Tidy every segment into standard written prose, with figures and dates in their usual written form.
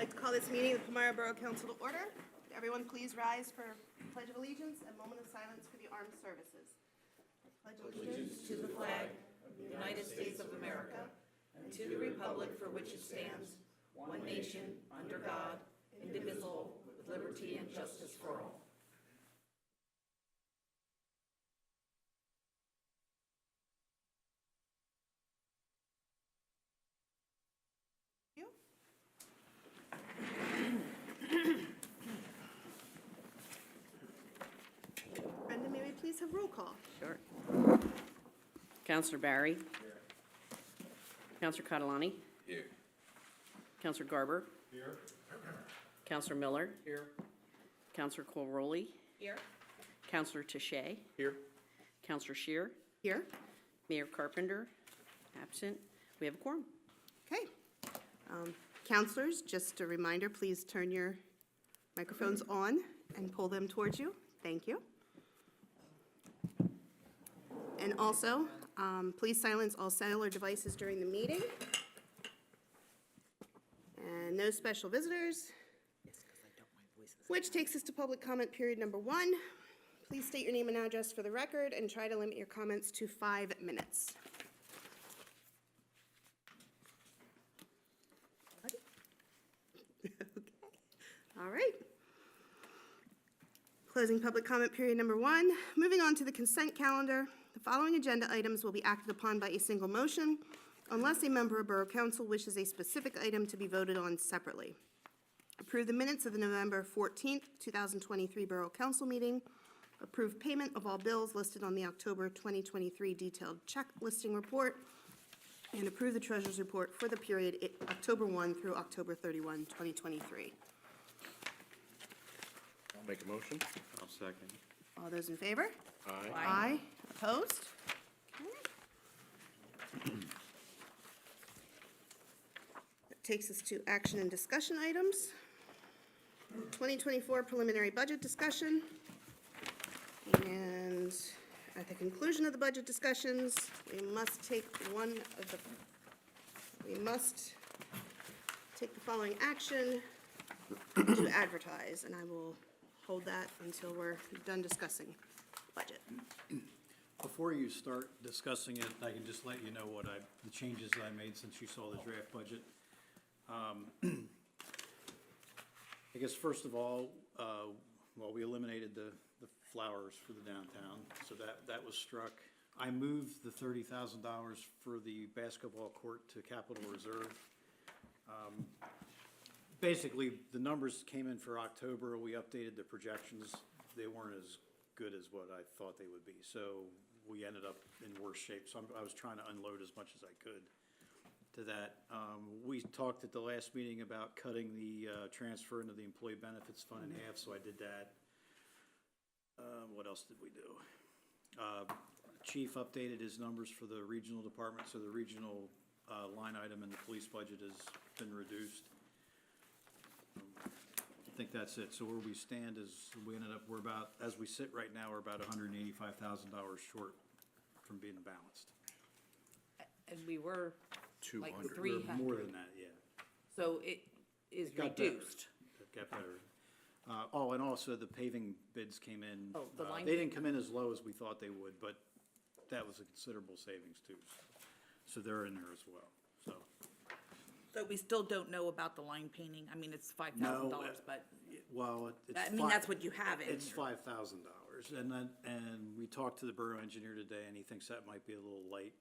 I'd like to call this meeting of the Palmyra Borough Council to order. Everyone please rise for Pledge of Allegiance and moment of silence for the armed services. I pledge allegiance To the flag of the United States of America and to the republic for which it stands, one nation, under God, indivisible, with liberty and justice for all. you. Brenda, may we please have roll call? Sure. Counselor Barry. Counselor Catalani. Here. Counselor Garber. Here. Counselor Miller. Here. Counselor Colrolli. Here. Counselor Touche. Here. Counselor Shear. Here. Mayor Carpenter. Absent. We have a quorum. Okay. Counselors, just a reminder, please turn your microphones on and pull them towards you. Thank you. And also, please silence all cellular devices during the meeting. And no special visitors. Which takes us to public comment period number 1. Please state your name and address for the record and try to limit your comments to 5 minutes. Okay. All right. Closing public comment period number 1. Moving on to the consent calendar. The following agenda items will be acted upon by a single motion unless a member of Borough Council wishes a specific item to be voted on separately. Approve the minutes of the November 14th, 2023 Borough Council meeting. Approve payment of all bills listed on the October 2023 detailed check listing report. And approve the treasurer's report for the period October 1 through October 31, 2023. I'll make a motion. I'll second. All those in favor? Aye. Aye. Opposed? Okay. That takes us to action and discussion items. 2024 preliminary budget discussion. And at the conclusion of the budget discussions, we must take the following action to advertise, and I will hold that until we're done discussing budget. Before you start discussing it, I can just let you know the changes that I made since you saw the draft budget. I guess first of all, we eliminated the flowers for the downtown, so that was struck. I moved the $30,000 for the basketball court to capital reserve. Basically, the numbers came in for October. We updated the projections. They weren't as good as what I thought they would be, so we ended up in worse shape. So I was trying to unload as much as I could to that. We talked at the last meeting about cutting the transfer into the employee benefits fund in half, so I did that. What else did we do? Chief updated his numbers for the regional department, so the regional line item in the police budget has been reduced. I think that's it. So where we stand is we're about, as we sit right now, we're about $185,000 short from being balanced. And we were like 200. 300. More than that, yeah. So it is It got better. reduced. It got better. And also the paving bids came in. Oh, the line They didn't come in as low as we thought they would, but that was a considerable savings too. So they're in there as well, so. So we still don't know about the line painting. I mean, it's $5,000, No, but Well, it's. I mean, that's what you have in It's here. $5,000, and we talked to the borough engineer today, and he thinks that might be a little light,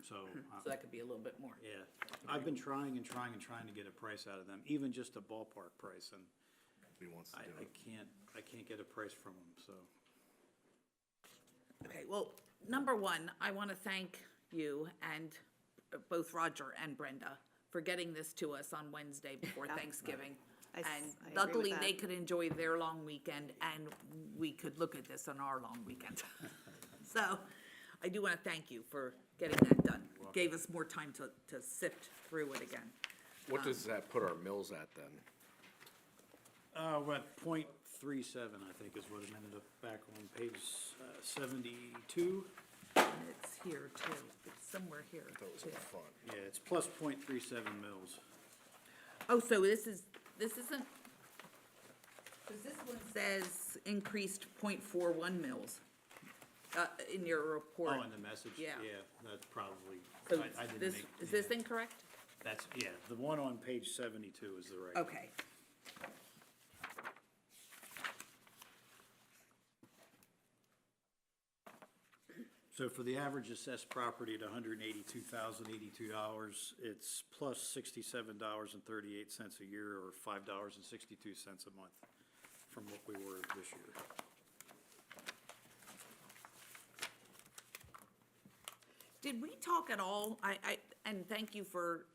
so. So that could be a little bit more. Yeah, I've been trying to get a price out of them, even just a ballpark price, and He wants to I do it. can't get a price from them, so. Okay, well, number one, I want to thank you and both Roger and Brenda for getting this to us on Wednesday before Thanksgiving. I And agree with luckily, that. they could enjoy their long weekend, and we could look at this on our long weekend. So I do want to thank you for getting that done. Gave us more time to sift through it again. What does that put our mills at then? We're at .37, I think, is what it ended up back on page 72. And it's here too. It's somewhere here That was too. in the front. Yeah, it's plus .37 mils. Oh, so this isn't, because this one says increased 0.41 mils, in your report. Oh, and the message? Yeah. Yeah, that's probably, So I didn't this, make. is this yeah. incorrect? That's, yeah, the one on page 72 is the right. Okay. So for the average assessed property at $182,082, it's plus $67.38 a year, or $5.62 a month from what we were this year. Did we talk at all, and thank you for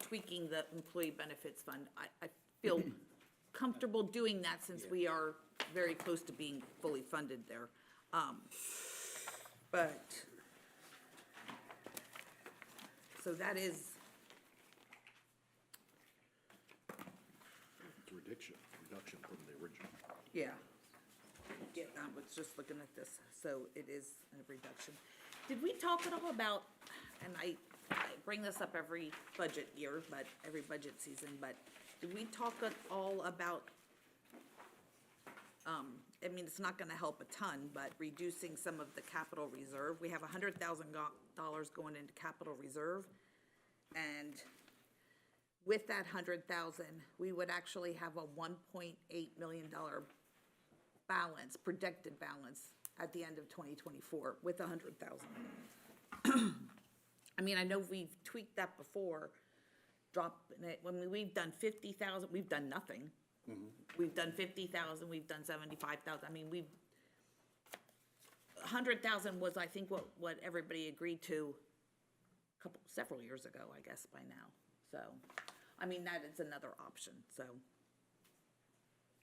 tweaking the employee benefits fund. I feel comfortable doing that since we are very close to being fully funded there. But, so that is, It's a reduction from the original. yeah. Yeah, I was just looking at this, so it is a reduction. Did we talk at all about, and I bring this up every budget year, but every budget season, but did we talk at all about, I mean, it's not gonna help a ton, but reducing some of the capital reserve? We have $100,000 going into capital reserve, and with that 100,000, we would actually have a $1.8 million balance, projected balance at the end of 2024 with 100,000. I mean, I know we've tweaked that before, dropping it, when we've done 50,000, we've done nothing. We've done 50,000, we've done 75,000, I mean, 100,000 was, I think, what everybody agreed to several years ago, I guess, by now. So, I mean, that is another option, so.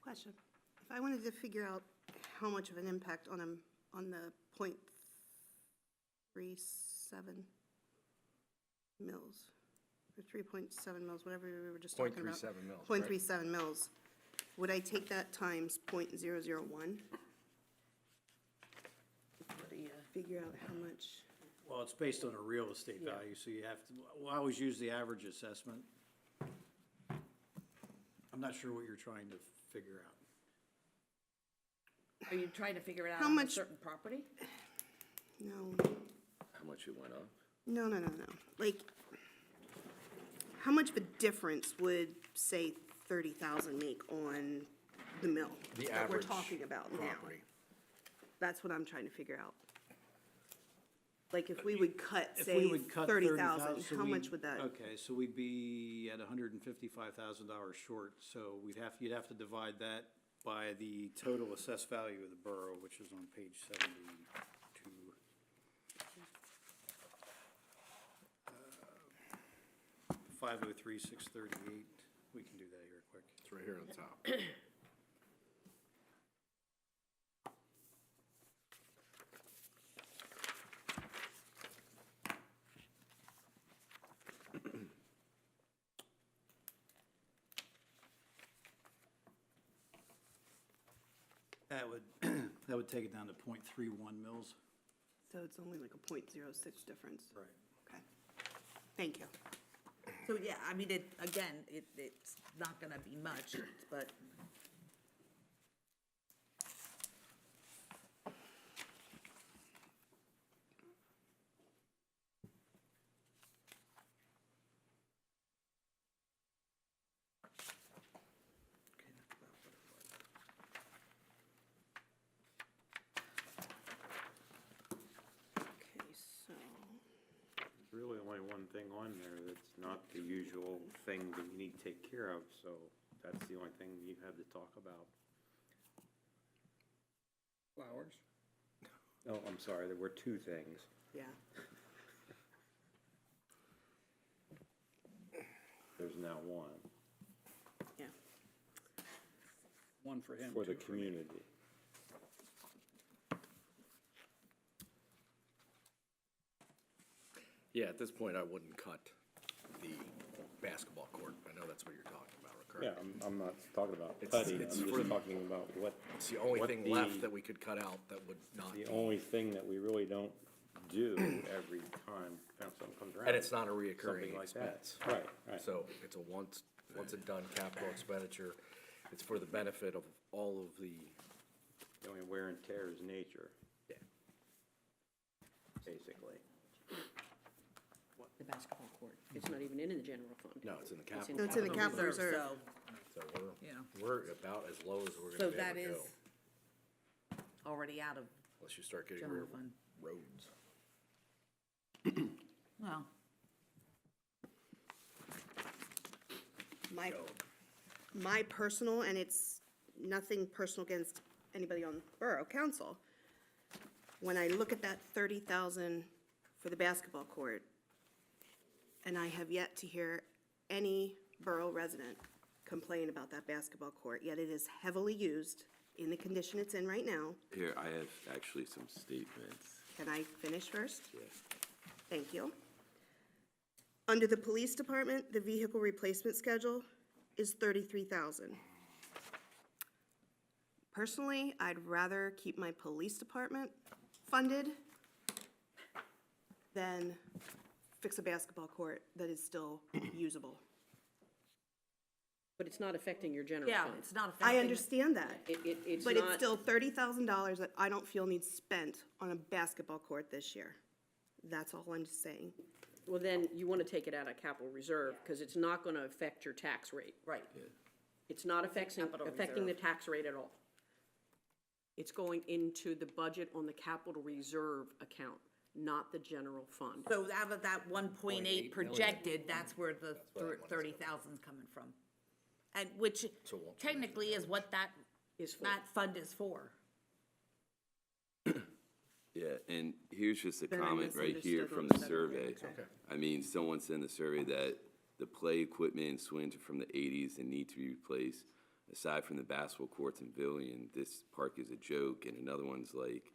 Question. If I wanted to figure out how much of an impact on the 0.37 mils, or 3.7 mils, whatever we were just talking about. 0.37 mils, right? 0.37 mils. Would I take that times 0.001? Figure out how much, Well, it's based on a real estate value, so you have to, well, I always use the average assessment. I'm not sure what you're trying to figure out. Are you trying to figure it out How on a much- certain property? no, How much it went up? no. Like, how much of a difference would, say, 30,000 make on the mill The that we're average talking about now? property. That's what I'm trying to figure out. Like, if we would cut, If say, we would cut 30,000, so how we- much would that? Okay, so we'd be at $155,000 short, so you'd have to divide that by the total assessed value of the borough, which is on page 72. 503,638, we can do that here quick. It's right here on the top. That would take it down to .31 mils. So it's only like a 0.06 difference? Right. Okay. Thank you. So, yeah, I mean, it's not gonna be much, but. Okay, so, There's really only one thing on there that's not the usual thing that you need to take care of, so that's the only thing you have to talk about. Flowers? Oh, I'm sorry, there were two things. yeah. There's now one, Yeah. One for him. for the two for me. community. Yeah, at this point, I wouldn't cut the basketball court. I know that's what you're talking about, Yeah, correct? I'm not talking about It's- cutting, I'm it's just for- talking about what. It's the only what thing the- left that we could cut out that would not be. The only thing that we really don't do every time something comes around. And it's not a reoccurring Something like that. expense. Right, right. So it's a once once it's done, capital expenditure, it's for the benefit of all of the, The only wear and tear is nature, yeah. basically. The basketball court. It's not even in the general fund. No, it's in the It's capital. No, it's in the capital reserve. So, So Yeah. we're about as low as we're so gonna be that able to is go. already out of Unless you start getting general rid of fund. roads. Well, My personal, and it's nothing personal against anybody on Borough Council, when I look at that 30,000 for the basketball court, and I have yet to hear any borough resident complain about that basketball court, yet it is heavily used in the condition it's in right now. Here, I have actually some statements. Can I finish first? Yeah. Thank you. Under the police department, the vehicle replacement schedule is 33,000. Personally, I'd rather keep my police department funded than fix a basketball court that is still usable. But it's not affecting your general yeah, fund. it's not affecting. I understand that, It's but it's not, still $30,000 that I don't feel needs spent on a basketball court this year. That's all I'm just saying. well, then you want to take it out of capital reserve because it's not going to affect your tax rate. Right. It's not affecting the tax rate at all. It's going into the budget on the capital reserve account, not the general fund. So out of that 1.8 projected, that's where the 30,000's coming from. And which So it won't technically is what that fund is for. Yeah, and here's just a Then I comment right here misunderstood from what the you said survey. earlier. I mean, someone said in the survey that the play equipment and swings are from the 80s and need to be replaced. Aside from the basketball courts and pavilion, this park is a joke. And another one's like,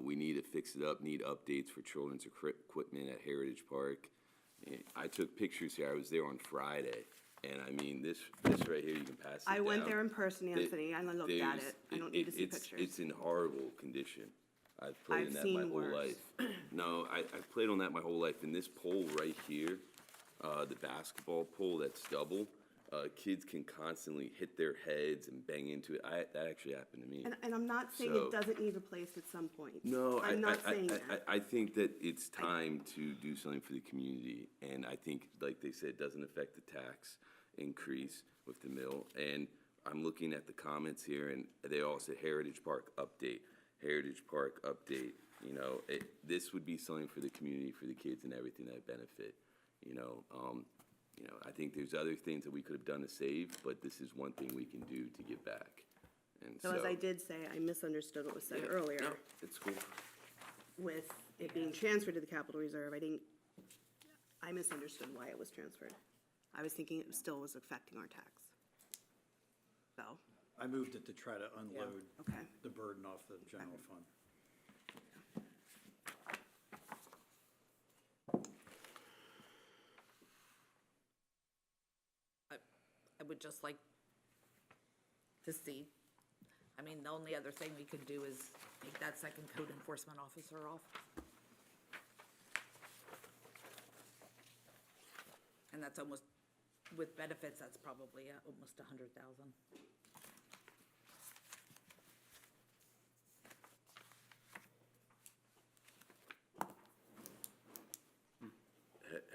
we need to fix it up, need updates for children's equipment at Heritage Park. And I took pictures here. I was there on Friday. And I mean, this right here, you can pass it I went down. there in person, Anthony, and I looked at it. I don't need to see It's pictures. in horrible condition. I've played in I've that my seen whole worse. life. No, I've played on that my whole life. And this pole right here, the basketball pole that's double, kids can constantly hit their heads and bang into it. That actually happened to me. And I'm not saying So- it doesn't need replaced at some point. No, I'm not saying that. I think that it's time to do something for the community, and I think, like they said, it doesn't affect the tax increase with the mill. And I'm looking at the comments here, and they all say Heritage Park update, Heritage Park update. This would be something for the community, for the kids, and everything that benefit. I think there's other things that we could have done to save, but this is one thing we can do to give back. And So as I did say, I misunderstood what was said Yeah, earlier. no, it's cool. With it being transferred to the capital reserve, I misunderstood why it was transferred. I was thinking it still was affecting our tax. So, I moved it to try to unload okay. the burden off the general fund. I would just like to see, the only other thing we could do is take that second code enforcement officer off. And that's almost, with benefits, that's probably almost 100,000.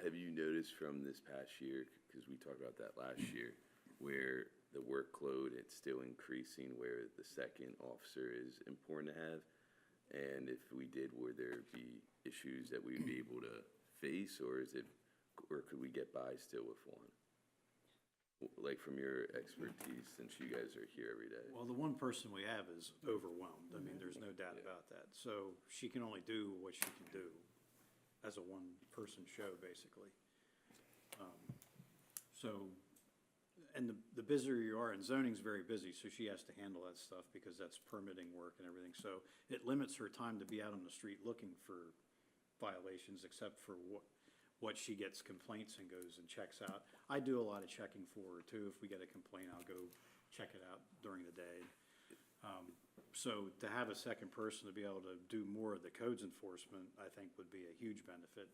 Have you noticed from this past year, because we talked about that last year, where the workload, it's still increasing, where the second officer is important to have? And if we did, would there be issues that we'd be able to face, or could we get by still with one? Like from your expertise, since you guys are here every day. Well, the one person we have is overwhelmed. I mean, there's no doubt about that. So she can only do what she can do as a one-person show, basically. And the busier you are, and zoning's very busy, so she has to handle that stuff because that's permitting work and everything. So it limits her time to be out on the street looking for violations, except for what she gets complaints and goes and checks out. I do a lot of checking for her too. If we get a complaint, I'll go check it out during the day. So to have a second person to be able to do more of the codes enforcement, I think would be a huge benefit.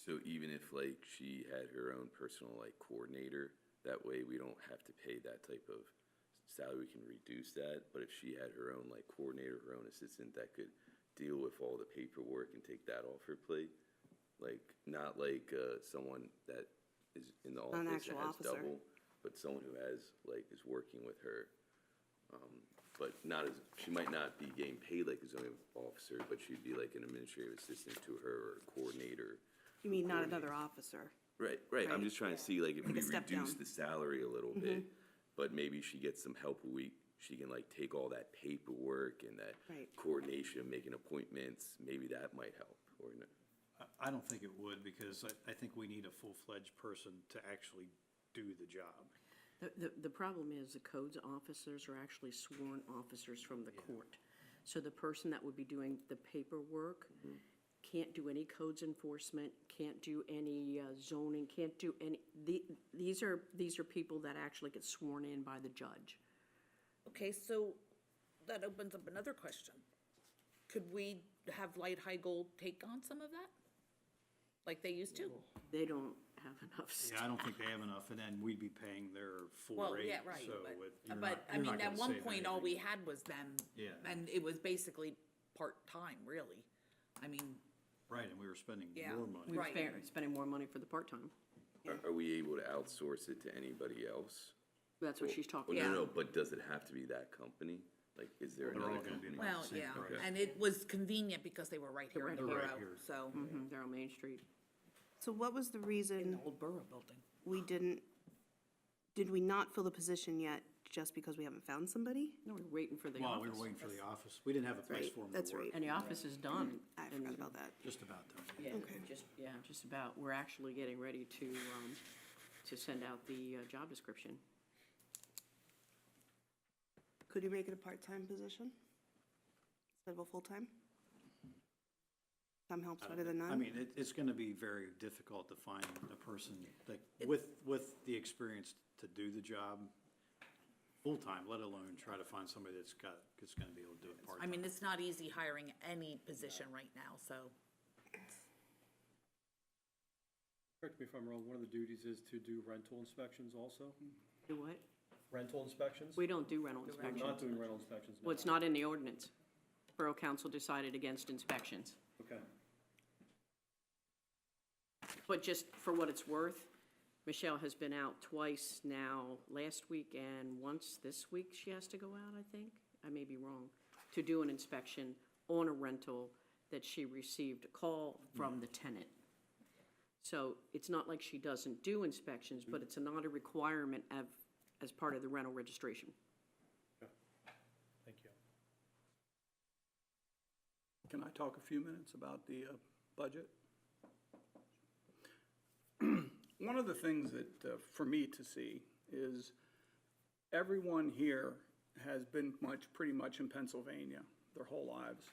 So even if like she had her own personal like coordinator, that way we don't have to pay that type of salary, we can reduce that. But if she had her own like coordinator, her own assistant that could deal with all the paperwork and take that off her plate, like not like someone that is in the An office actual that has officer. double, but someone who has like is working with her. But not as, she might not be getting paid like a zoning officer, but she'd be like an administrative assistant to her or coordinator. You mean not another officer? Right. I'm Right. just trying to see like if Like a we step reduce down. the salary a little bit, but maybe she gets some help a week. She can like take all that paperwork and that Right. coordination, making appointments. Maybe that might help, or no? I don't think it would, because I think we need a full-fledged person to actually do the job. The problem is the codes officers are actually sworn officers from the court. So the person that would be doing the paperwork can't do any codes enforcement, can't do any zoning, can't do any, these are people that actually get sworn in by the judge. Okay, so that opens up another question. Could we have Light High Gold take on some of that? Like they used to? They don't have enough staff. Yeah, I don't think they have enough, and then we'd be paying their full Well, rate, yeah, right, so you're but, not, I you're mean, not at gonna one save point, all anything. we had was them. Yeah. And it was basically part-time, really. I mean, Right, and we were spending Yeah. more money. We're Right. spending more money for the part-time. Are we able to outsource it to anybody else? That's what she's talking Well, about. no, but does it have to be that company? Like, is there They're all another gonna be company? about well, the same yeah, price. and it was convenient because they were right here in the They're right borough, here. so, They're on Main Street. So what was the in reason the old borough building. we did we not fill the position yet just because we haven't found somebody? No, we're waiting for the Well, we office. were waiting for the office. We didn't have a place Right, for them that's to work. right. And the office is done. I And- forgot about that. Just about done. Yeah, Okay. just about. We're actually getting ready to send out the job description. Could you make it a part-time position instead of a full-time? Some helps better than none? I mean, it's gonna be very difficult to find a person that, with the experience to do the job full-time, let alone try to find somebody that's gonna be able to do it I part-time. mean, it's not easy hiring any position right now, so. Correct me if I'm wrong, one of the duties is to do rental inspections also? Do what? Rental inspections? We don't do rental We're inspections. not doing rental inspections now. Well, it's not in the ordinance. Borough Council decided against inspections. Okay. But just for what it's worth, Michelle has been out twice now, last week and once this week she has to go out, I think. I may be wrong, to do an inspection on a rental that she received a call from the tenant. So it's not like she doesn't do inspections, but it's not a requirement as part of the rental registration. Thank you. Can I talk a few minutes about the budget? One of the things that, for me to see, is everyone here has been pretty much in Pennsylvania their whole lives.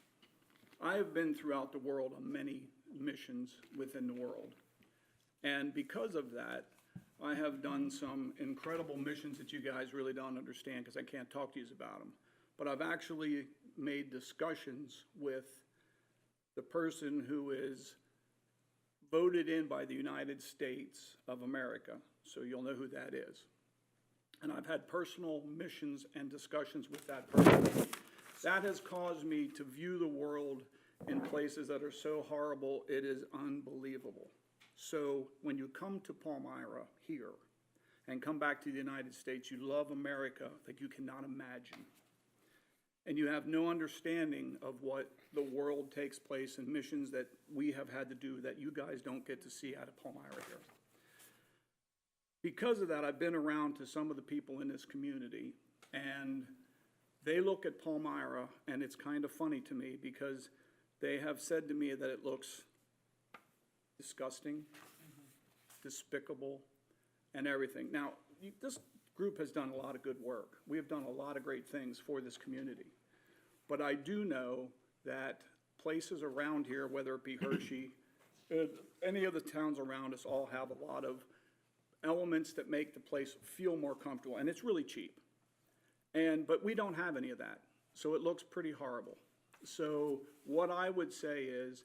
I have been throughout the world on many missions within the world. And because of that, I have done some incredible missions that you guys really don't understand because I can't talk to you about them. But I've actually made discussions with the person who is voted in by the United States of America, so you'll know who that is. And I've had personal missions and discussions with that person. That has caused me to view the world in places that are so horrible, it is unbelievable. So when you come to Palmyra here and come back to the United States, you love America like you cannot imagine. And you have no understanding of what the world takes place in missions that we have had to do that you guys don't get to see out of Palmyra here. Because of that, I've been around to some of the people in this community, and they look at Palmyra, and it's kind of funny to me because they have said to me that it looks disgusting, despicable, and everything. Now, this group has done a lot of good work. We have done a lot of great things for this community. But I do know that places around here, whether it be Hershey, any of the towns around us all have a lot of elements that make the place feel more comfortable, and it's really cheap. But we don't have any of that, so it looks pretty horrible. So what I would say is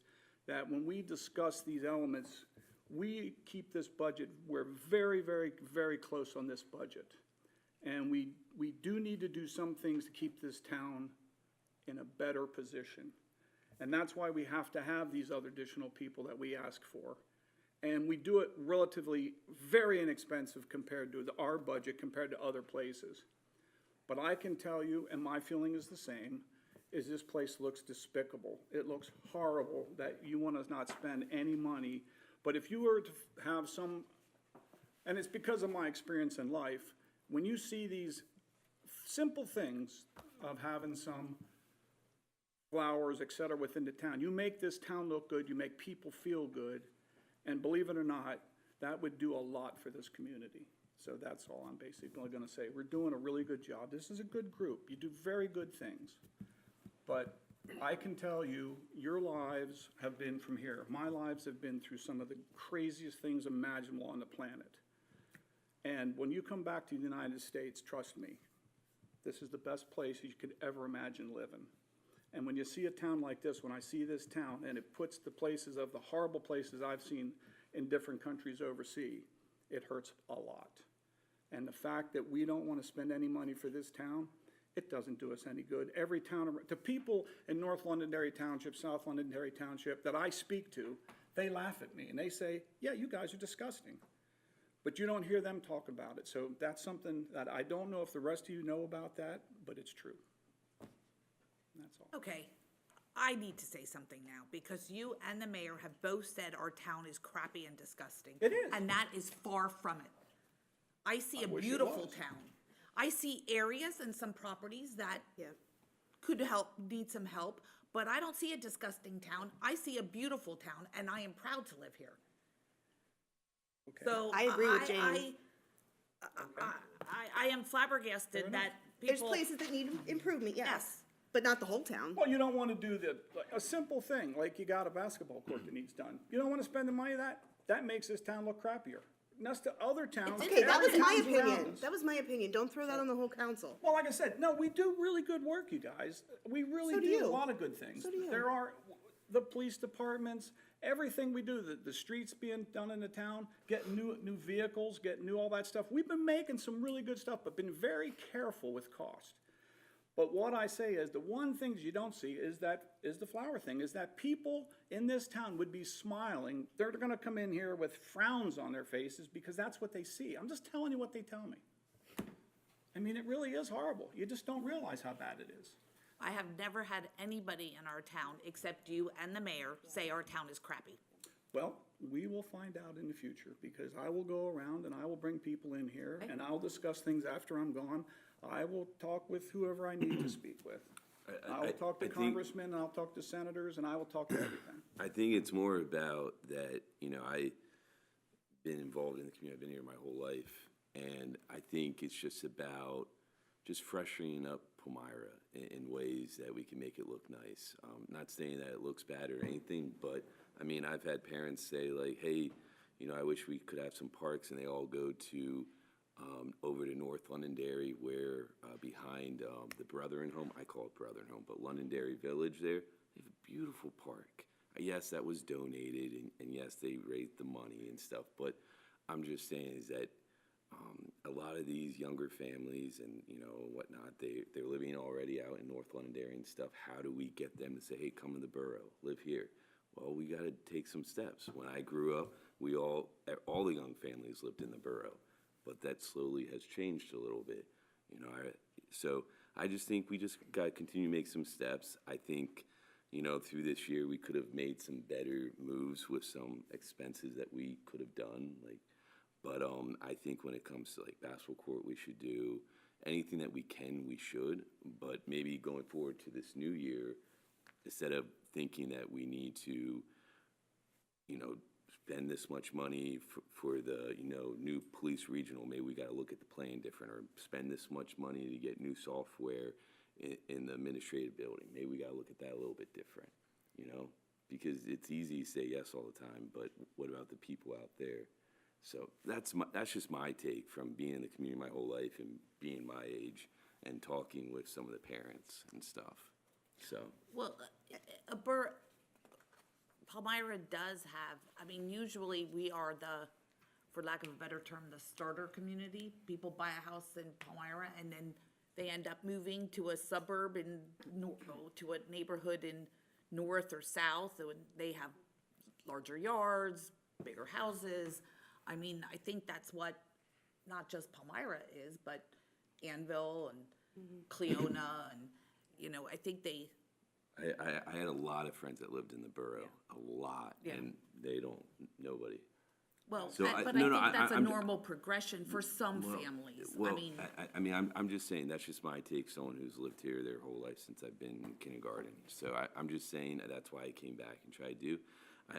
that when we discuss these elements, we keep this budget, we're very, very, very close on this budget. And we do need to do some things to keep this town in a better position. And that's why we have to have these other additional people that we ask for. And we do it relatively very inexpensive compared to our budget, compared to other places. But I can tell you, and my feeling is the same, is this place looks despicable. It looks horrible that you want to not spend any money. But if you were to have some, and it's because of my experience in life, when you see these simple things of having some flowers, et cetera, within the town, you make this town look good, you make people feel good, and believe it or not, that would do a lot for this community. So that's all I'm basically gonna say. We're doing a really good job. This is a good group. You do very good things. But I can tell you, your lives have been from here. My lives have been through some of the craziest things imaginable on the planet. And when you come back to the United States, trust me, this is the best place you could ever imagine living. And when you see a town like this, when I see this town, and it puts the places of the horrible places I've seen in different countries overseas, it hurts a lot. And the fact that we don't want to spend any money for this town, it doesn't do us any good. Every town, the people in North Londonderry Township, South Londonderry Township that I speak to, they laugh at me and they say, yeah, you guys are disgusting. But you don't hear them talk about it. So that's something that I don't know if the rest of you know about that, but it's true. That's all. Okay, I need to say something now, because you and the mayor have both said our town is crappy and disgusting. It is. And that is far from it. I see a wish it beautiful was. town. I see areas and some properties that Yeah. could help, need some help, but I don't see a disgusting town. I see a beautiful town, and I am proud to live here. So. I agree with Jane. I am flabbergasted that There's people. places that need improvement, yes, Yes. but not the whole town. Well, you don't want to do like a simple thing, like you got a basketball court that needs done. You don't want to spend the money that makes this town look crappier. And that's to other towns. Okay, that was every my town's around opinion. us. That was my opinion. Don't throw that on the whole council. Well, like I said, no, we do really good work, you guys. We really So do do a you. lot of good things. So do you. There are, the police departments, everything we do, the streets being done in the town, getting new vehicles, getting new all that stuff. We've been making some really good stuff, but been very careful with cost. But what I say is, the one thing you don't see is the flower thing, is that people in this town would be smiling. They're gonna come in here with frowns on their faces because that's what they see. I'm just telling you what they tell me. I mean, it really is horrible. You just don't realize how bad it is. I have never had anybody in our town, except you and the mayor, say our town is crappy. Well, we will find out in the future, because I will go around and I will bring people in here and I'll discuss things after I'm gone. I will talk with whoever I need to speak with. I will talk to I think- congressmen, and I'll talk to senators, and I will talk to everything. I think it's more about that, I've been involved in the community, I've been here my whole life, and I think it's just about just freshening up Palmyra in ways that we can make it look nice. Not saying that it looks bad or anything, but, I've had parents say like, hey, I wish we could have some parks, and they all go to over to North Londonderry, where behind the Brethren Home, I call it Brethren Home, but Londonderry Village there, they have a beautiful park. Yes, that was donated, and yes, they raised the money and stuff, but I'm just saying is that a lot of these younger families and, whatnot, they're living already out in North Londonderry and stuff. How do we get them to say, hey, come to the borough, live here? Well, we got to take some steps. When I grew up, all the young families lived in the borough. But that slowly has changed a little bit, so I just think we just got to continue to make some steps. I think, through this year, we could have made some better moves with some expenses that we could have done, but I think when it comes to basketball court, we should do anything that we can, we should, but maybe going forward to this new year, instead of thinking that we need to, spend this much money for the, new police regional, maybe we gotta look at the plan different, or spend this much money to get new software in the administrative building. Maybe we gotta look at that a little bit different, because it's easy to say yes all the time, but what about the people out there? So that's just my take from being in the community my whole life and being my age and talking with some of the parents and stuff, so. Well, Palmyra does have, I mean, usually we are the, for lack of a better term, the starter community. People buy a house in Palmyra and then they end up moving to a suburb in, to a neighborhood in north or south, and they have larger yards, bigger houses. I mean, I think that's what, not just Palmyra is, but Anvil and Cleona and, you know, I think they, I had a lot of friends that lived in the borough, a lot, Yeah. and they don't, nobody. well, So I- but no, I no, think that's a I'm- normal progression for some Well, families. I Well, mean, I'm just saying, that's just my take, someone who's lived here their whole life since I've been in kindergarten. So I'm just saying, that's why I came back and tried to do.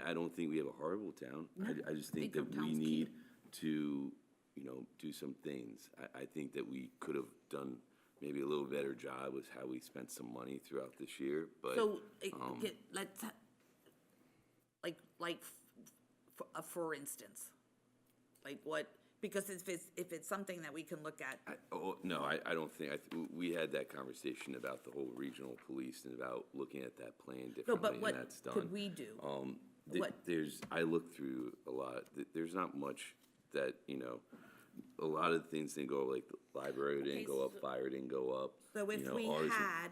I don't think we have a horrible town. I just think think our that we town's need cute. to, you know, do some things. I think that we could have done maybe a little better job with how we spent some money throughout this year, but. so, let's, for instance, like what, because if it's something that we can look at, No, I don't think, we had that conversation about the whole regional police and about looking at that plan no, differently, but and what that's done. could we do? What- I looked through a lot, there's not much that, you know, a lot of things didn't go, like, the library didn't go up, fire didn't go up. So you if know, we ours- had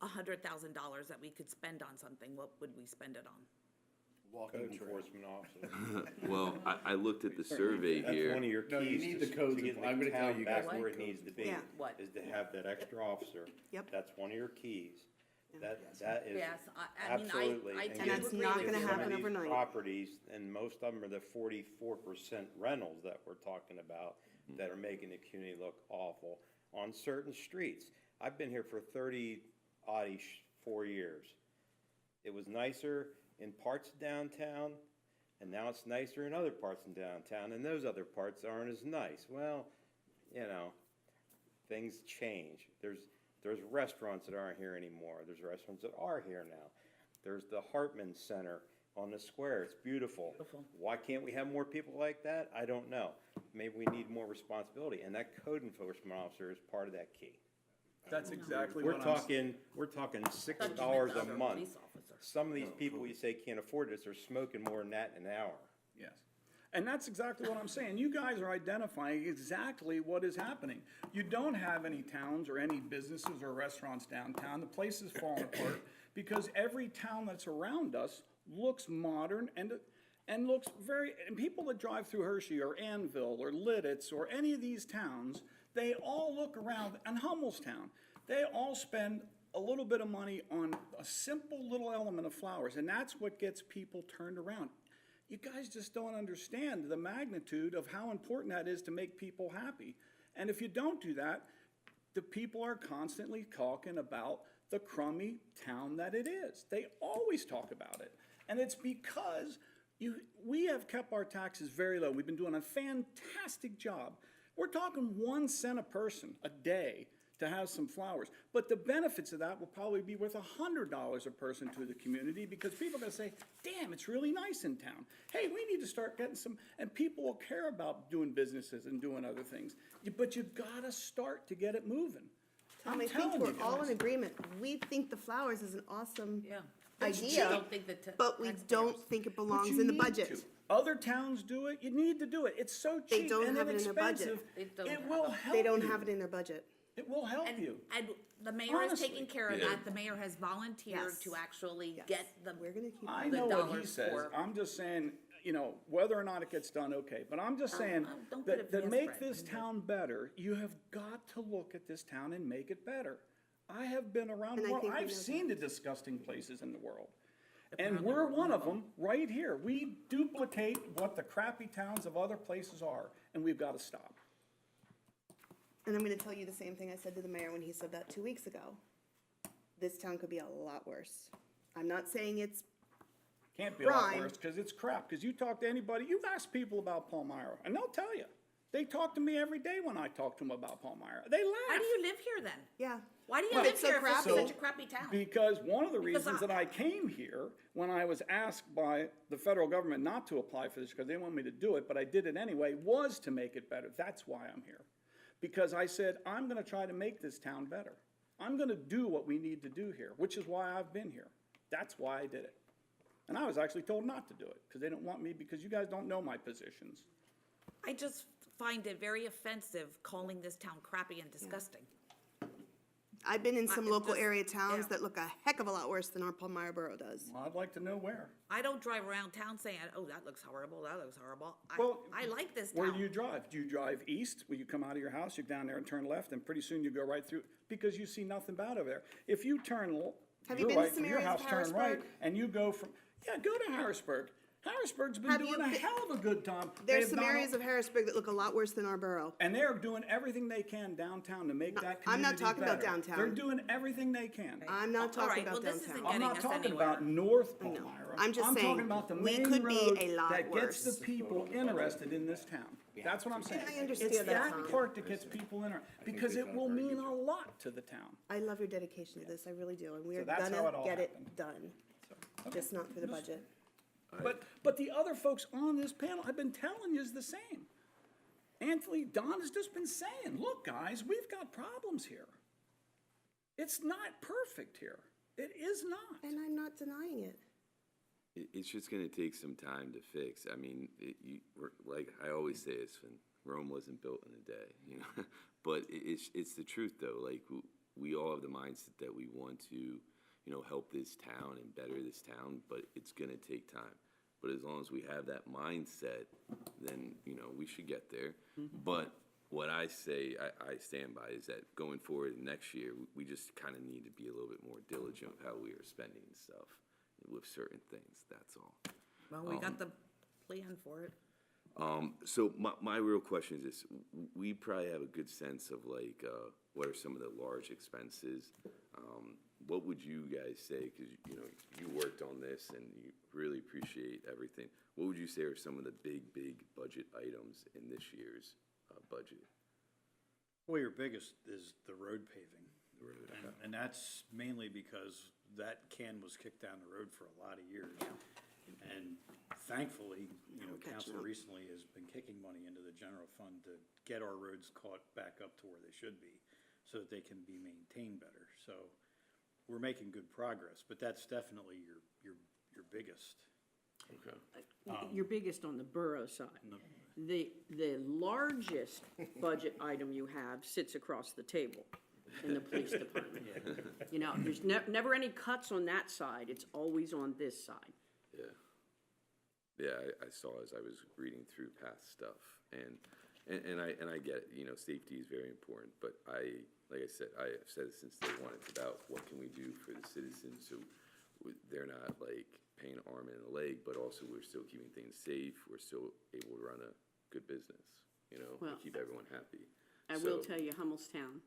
$100,000 that we could spend on something, what would we spend it on? Code enforcement officer. Well, I looked at the survey That's here. one of your No, you keys need to the codes to getting of- I'm the gonna tell town you back guys where what. it needs to be. Yeah. What? Is to have that extra officer. Yep. That's one of your keys. That is Yes, I mean, absolutely. I and tend to get- agree not get gonna some happen of these overnight. Properties, and most of them are the 44% rentals that we're talking about that are making the community look awful on certain streets. I've been here for 4 years. It was nicer in parts of downtown, and now it's nicer in other parts of downtown, and those other parts aren't as nice. Well, you know, things change. There's restaurants that aren't here anymore. There's restaurants that are here now. There's the Hartman Center on the square. It's beautiful. Why can't we have more people like that? I don't know. Maybe we need more responsibility, and that code enforcement officer is part of that key. That's exactly We're what I'm. talking $6 Thought you meant the a other month. police officer. Some of these people you say can't afford this are smoking more than that in an hour. Yes. And that's exactly what I'm saying. You guys are identifying exactly what is happening. You don't have any towns or any businesses or restaurants downtown. The place is falling apart because every town that's around us looks modern and looks very, and people that drive through Hershey or Anvil or Lidditz or any of these towns, they all look around, and Hummelstown, they all spend a little bit of money on a simple little element of flowers, and that's what gets people turned around. You guys just don't understand the magnitude of how important that is to make people happy. And if you don't do that, the people are constantly talking about the crummy town that it is. They always talk about it. And it's because we have kept our taxes very low. We've been doing a fantastic job. We're talking 1 cent a person a day to have some flowers. But the benefits of that will probably be worth $100 a person to the community because people are gonna say, damn, it's really nice in town. Hey, we need to start getting some, and people will care about doing businesses and doing other things. But you gotta start to get it moving. Tom, I'm I think telling we're you all in guys. agreement. We think the flowers is an awesome Yeah. idea, I don't think that but we don't think it But belongs you in the need budget. to. Other towns do it, you need to do it. It's so They cheap don't and have it in their budget. inexpensive. They don't It have will it. help They don't you. have it in their budget. It will help And, you. and the mayor is taking Honestly. care of Yeah. that. The mayor has volunteered Yes. to actually Yes. get the. We're gonna keep. I the know what he dollars says. for- I'm just saying, you know, whether or not it gets done, okay. But I'm just saying don't put it that to past make Brett. this town better, you have got to look at this town and make it better. I have been around And the I world. think we I've know seen the disgusting places in the world. And we're one of them right here. We duplicate what the crappy towns of other places are, and we've got to stop. And I'm gonna tell you the same thing I said to the mayor when he said that 2 weeks ago. This town could be a lot worse. I'm not saying it's, Can't be a lot Prime. worse, because it's crap. Because you talk to anybody, you've asked people about Palmyra, and they'll tell you. They talk to me every day when I talk to them about Palmyra. They laugh. Why do you live here then? yeah. Why do you Well, live it's so here if it's crappy. such a crappy town? Because one of the Because reasons that I came here, when I was asked by the federal government not to apply for this, because they didn't want me to do it, but I did it anyway, was to make it better. That's why I'm here. Because I said, I'm gonna try to make this town better. I'm gonna do what we need to do here, which is why I've been here. That's why I did it. And I was actually told not to do it, because they didn't want me, because you guys don't know my positions. I just find it very offensive calling this town crappy and disgusting. I've been in some it local just- area towns yeah. that look a heck of a lot worse than our Palmyra Borough does. Well, I'd like to know where. I don't drive around town saying, oh, that looks horrible, that looks horrible. Well, I like this Where do town. you drive? Do you drive east, where you come out of your house, you're down there and turn left, and pretty soon you go right through, because you see nothing bad over there. If you turn Have you your been to right some from your areas house, of turn right, Harrisburg? and you go from, yeah, go to Harrisburg. Harrisburg's been Have you doing a been- hell of a good time. There's They've some not- areas of Harrisburg that look a lot worse than our borough. And they're doing everything they can downtown to make that I'm not community talking about better. downtown. They're doing everything they can. I'm not All talking right, about well, this downtown. isn't I'm getting not us talking anywhere. about North Palmyra. I'm just saying, talking about the we main could be road a lot that gets worse. the people interested in this town. That's what I'm saying. I understand It's that, Tom. that part that gets people interested, because it will mean a lot to the town. I love your dedication to this, I really do, and we're So that's how gonna it all get it happened. done, just not for the budget. But the other folks on this panel, I've been telling you, is the same. Anthony, Don has just been saying, look, guys, we've got problems here. It's not perfect here. It is not. And I'm not denying it. It's just gonna take some time to fix. I mean, like I always say, it's Rome wasn't built in a day, you know? But it's the truth, though. Like, we all have the mindset that we want to, you know, help this town and better this town, but it's gonna take time. But as long as we have that mindset, then, you know, we should get there. But what I say, I stand by, is that going forward next year, we just kind of need to be a little bit more diligent with how we are spending stuff with certain things, that's all. Well, we got the plan for it. So my real question is this: we probably have a good sense of like what are some of the large expenses. What would you guys say? Because you know you worked on this and you really appreciate everything. What would you say are some of the big budget items in this year's budget? Well, your biggest is the road paving. And that's mainly because that can was kicked down the road for a lot of years. And thankfully, you know, catching council up. recently has been kicking money into the general fund to get our roads caught back up to where they should be, so that they can be maintained better. So we're making good progress, but that's definitely your biggest. Okay. Your biggest on the borough side. The largest budget item you have sits across the table in the police department. You know, there's never any cuts on that side, it's always on this side. Yeah, I saw as I was reading through past stuff, and I get it. You know, safety is very important, but like I said, I've said it since day one. It's about what can we do for the citizens so they're not like paying an arm and a leg, but also we're still keeping things safe. We're still able to run a good business. You know, Well, and keep everyone happy. I will tell you, Hummelstown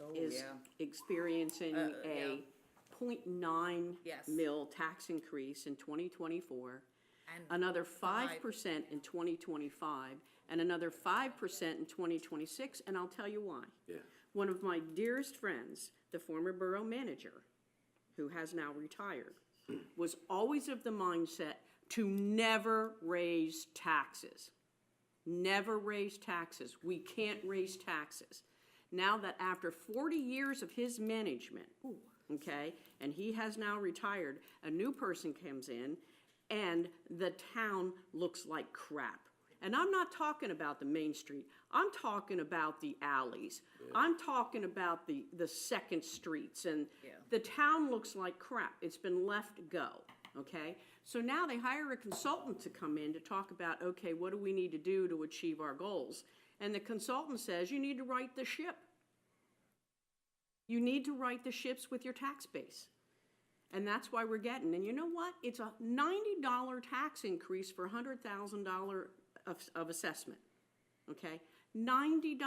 Oh, is yeah. experiencing a yeah. 0.9 Yes. mil tax increase in 2024, And another 5% in 2025, and another 5% in 2026, and I'll tell you why. Yeah. One of my dearest friends, the former borough manager, who has now retired, was always of the mindset to never raise taxes. Never raise taxes. We can't raise taxes. Now that after 40 years of his management, okay, and he has now retired, a new person comes in, and the town looks like crap. And I'm not talking about the main street. I'm talking about the alleys. I'm talking about the second streets. And the town looks like crap. It's been left go, okay? So now they hire a consultant to come in to talk about, okay, what do we need to do to achieve our goals? And the consultant says, you need to right the ship. You need to right the ships with your tax base. And that's why we're getting, and you know what? It's a $90 tax increase for $100,000 of assessment, okay? $90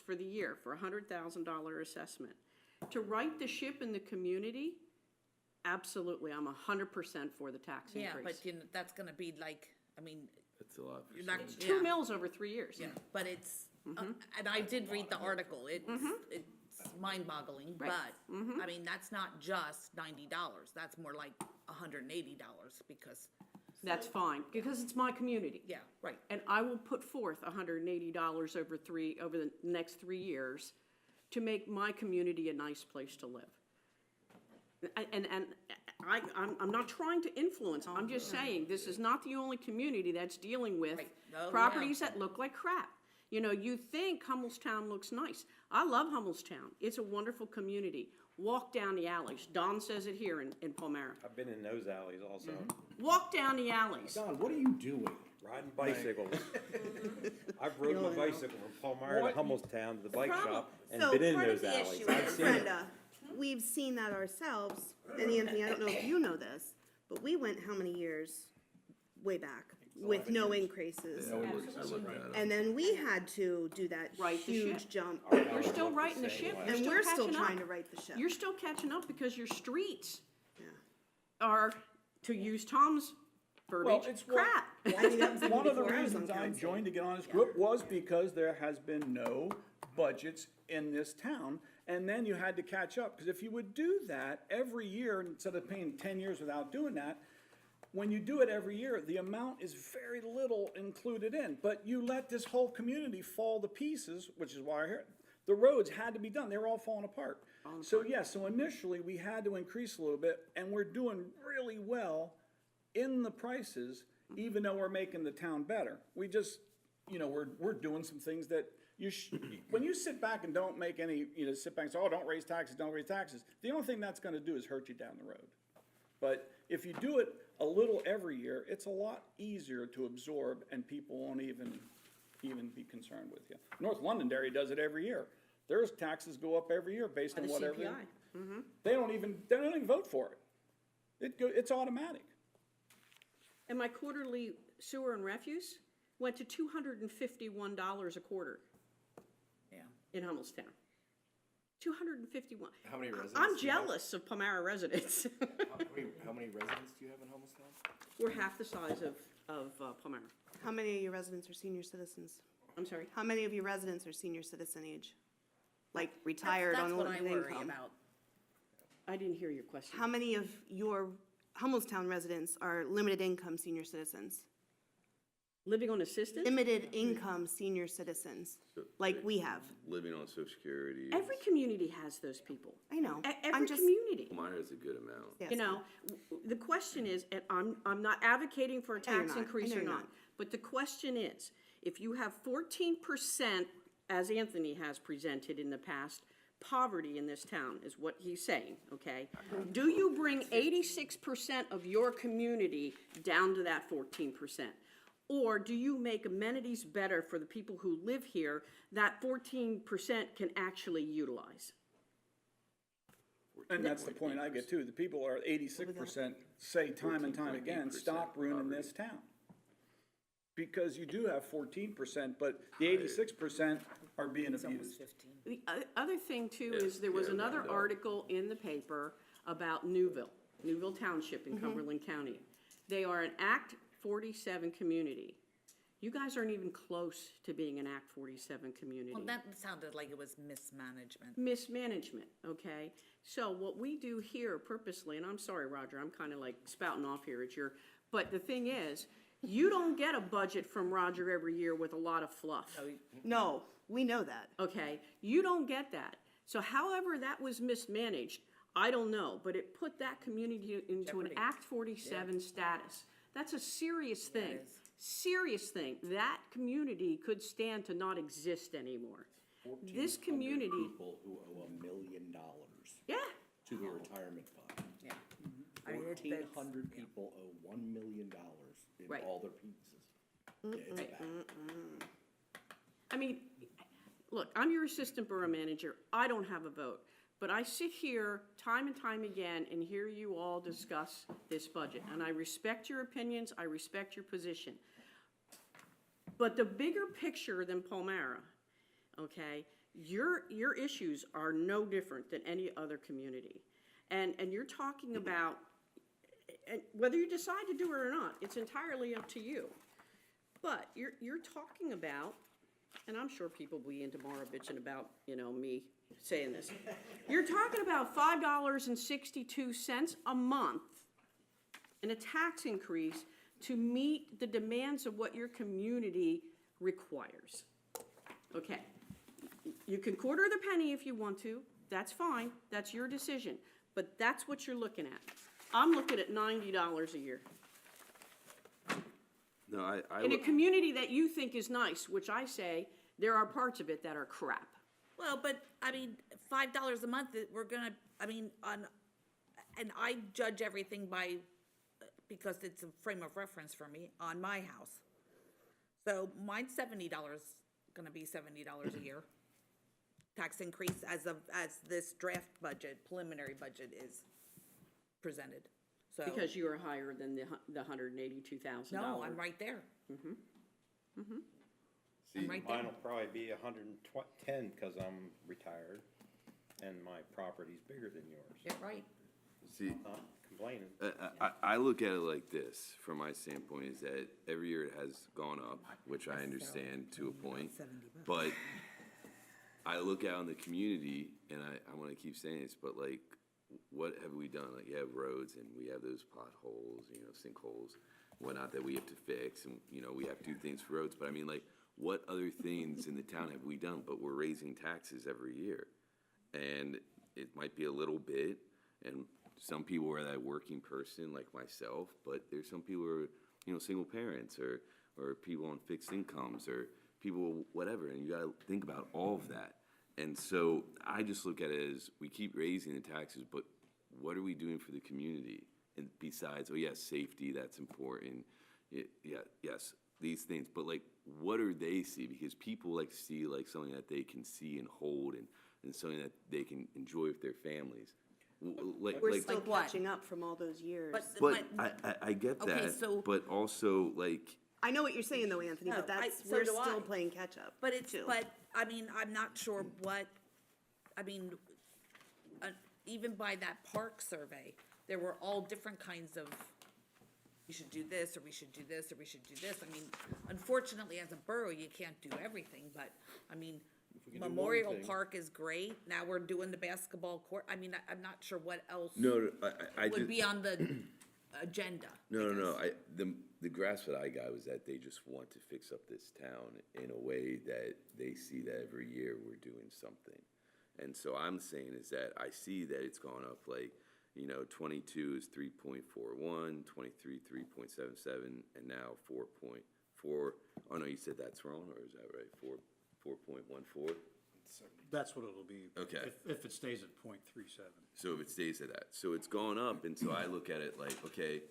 for the year for a $100,000 assessment. To right the ship in the community, absolutely, I'm 100% for the tax increase. Yeah, but you know, that's gonna be like, I mean, That's a lot. For you're not, some. 2 yeah, mils over 3 years. yeah, but it's, and I did read the article, it's mind-boggling, Right. but, I mean, that's not just $90, that's more like $180, because, That's fine, because it's my community. yeah, right. And I will put forth $180 over the next 3 years to make my community a nice place to live. And I'm not trying to influence, I'm just saying, this is not the only community that's dealing with Right. Oh, yeah. properties that look like crap. You know, you think Hummelstown looks nice. I love Hummelstown. It's a wonderful community. Walk down the alleys. Don says it here in Palmyra. I've been in those alleys also, Walk down the alleys. Don, what are you doing? riding bicycles. I've rode my bicycle from Palmyra to Hummelstown to the bike problem. shop and So been in part of those the alleys. issue, I've seen it. Brenda, we've seen that ourselves, and Anthony, I don't know if you know this, but we went how many years way back with no increases? I looked at it. And then we had to do that Right the huge ship. jump. You're still writing the ship. You're And we're still catching up. trying to right the ship. You're still catching up because your streets Yeah. are, to use Tom's verbiage, it's what- crap. I think that was One of the 74 hours on reasons I council. joined to get on this group was because there has been no budgets in this town. And then you had to catch up, because if you would do that every year, instead of paying 10 years without doing that, when you do it every year, the amount is very little included in. But you let this whole community fall to pieces, which is why I hear, the roads had to be done, they were all falling apart. So yes, so initially, we had to increase a little bit, and we're doing really well in the prices, even though we're making the town better. We just, you know, we're doing some things that when you sit back and don't make any, you know, sit back and say, oh, don't raise taxes, the only thing that's gonna do is hurt you down the road. But if you do it a little every year, it's a lot easier to absorb, and people won't even be concerned with you. North Londonderry does it every year. Their taxes go up every year based on The whatever. CPI. They don't even vote for it. It's automatic. And my quarterly sewer and refuse went to $251 a quarter Yeah. in Hummelstown. 251. How many residents I'm do you have? jealous of Palmyra residents. How many residents do you have in Hummelstown? We're half the size of Palmyra. How many of your residents are senior citizens? I'm sorry. How many of your residents are senior citizen age? Like retired on That's what I limited worry income? about. I didn't hear your question. How many of your Hummelstown residents are limited income senior citizens? Living on assistance? Limited income senior citizens, like we have. Living on Social Security. Every community has those people. I know. I'm Every just- community. Mine is a good amount. Yes. You know, the question is, and I'm not advocating for a know you're tax not. increase I know or you're not, not. but the question is, if you have 14%, as Anthony has presented in the past, poverty in this town is what he's saying, okay? Do you bring 86% of your community down to that 14%? Or do you make amenities better for the people who live here that 14% can actually utilize? And that's the point I get too. The people are 86% say time and time again, stop ruining this town. Because you do have 14%, but the 86% are being abused. The other thing too is there was another article in the paper about Newville Township in Cumberland County. They are an Act 47 community. You guys aren't even close to being an Act 47 community. Well, that sounded like it was mismanagement. Mismanagement, okay? So what we do here purposely, and I'm sorry, Roger, I'm kind of like spouting off here at your, but the thing is, you don't get a budget from Roger every year with a lot of fluff. No, we know that. Okay, you don't get that. So however that was mismanaged, I don't know, but it put that community into an Jeopardy. Act 47 status. That's a serious thing. it is. Serious thing. That community could stand to not exist anymore. This community, People who owe $1 million yeah, to the retirement fund. Yeah. I heard that- 1,400 people owe $1 million in Right. all their pieces. Yeah, it's bad. I mean, look, I'm your assistant borough manager. I don't have a vote. But I sit here time and time again and hear you all discuss this budget. And I respect your opinions, I respect your position. But the bigger picture than Palmyra, okay, your issues are no different than any other community. And you're talking about, and whether you decide to do it or not, it's entirely up to you. But you're talking about, and I'm sure people will be in tomorrow bitching about, you know, me saying this. You're talking about $5.62 a month in a tax increase to meet the demands of what your community requires. Okay, you can quarter the penny if you want to, that's fine, that's your decision. but that's what you're looking at. I'm looking at $90 a year. No, In a community that you think is nice, which I say, there are parts of it that are crap. Well, but, I mean, $5 a month, we're gonna, I mean, and I judge everything by, because it's a frame of reference for me, on my house. So mine's $70, gonna be $70 a year. Tax increase as this draft budget, preliminary budget is presented, so. Because you are higher than the $182,000. No, I'm right there. I'm right there. Mine'll probably be 110 because I'm retired and my property's bigger than yours. You're right. see, Not complaining. I look at it like this, from my standpoint, is that every year it has gone up, which I understand to a point. But I look out in the community, and I want to keep saying this, but like, what have we done? Like, you have roads, and we have those potholes, sinkholes, whatnot that we have to fix, and, we have to do things for roads. But I mean, like, what other things in the town have we done? But we're raising taxes every year. And it might be a little bit, and some people are that working person like myself, but there's some people who are, single parents or people on fixed incomes or people, whatever, and you gotta think about all of that. And so I just look at it as we keep raising the taxes, but what are we doing for the community? And besides, oh yes, safety, that's important. Yes, these things, but like, what do they see? Because people like to see like something that they can see and hold and something that they can enjoy with their families. We're still Like what? catching up from all those years. But I get Okay, that, so- but also like, I know what you're saying though, Anthony, No, but that's, so we're do still I. playing catch up. But it's, too. but, I mean, I'm not sure what, I mean, even by that park survey, there were all different kinds of, we should do this, or we should do this, or we should do this. I mean, unfortunately, as a borough, you can't do everything, but, I mean, Memorial Park is great. Now we're doing the basketball court. I mean, I'm not sure what else no, I would just. be on the agenda. No. The grasp that I got was that they just want to fix up this town in a way that they see that every year we're doing something. And so I'm saying is that I see that it's gone up like, 22 is 3.41, 23, 3.77, and now 4.4. Oh no, you said that's wrong, or is that right? 4.14? That's what it'll be. Okay. If it stays at .37. So if it stays at that, so it's gone up, and so I look at it like, okay,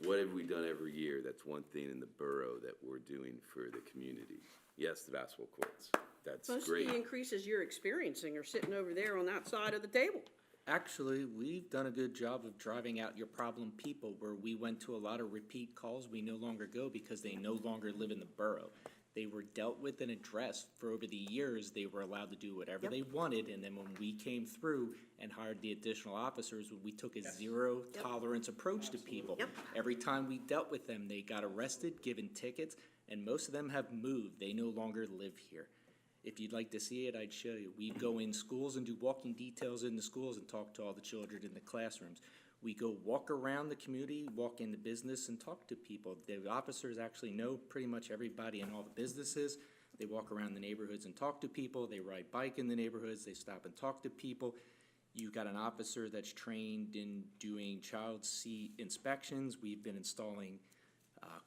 what have we done every year? That's one thing in the borough that we're doing for the community. Yes, the basketball courts, that's Most of great. the increases you're experiencing are sitting over there on that side of the table. Actually, we've done a good job of driving out your problem people, where we went to a lot of repeat calls. We no longer go because they no longer live in the borough. They were dealt with and addressed. For over the years, they were allowed to do whatever they wanted, and then when we came through and hired the additional officers, we took a zero tolerance approach to people. Yep. Every time we dealt with them, they got arrested, given tickets, and most of them have moved. They no longer live here. If you'd like to see it, I'd show you. We go in schools and do walking details in the schools and talk to all the children in the classrooms. We go walk around the community, walk in the business and talk to people. The officers actually know pretty much everybody in all the businesses. They walk around the neighborhoods and talk to people. They ride bike in the neighborhoods. They stop and talk to people. You've got an officer that's trained in doing child seat inspections. We've been installing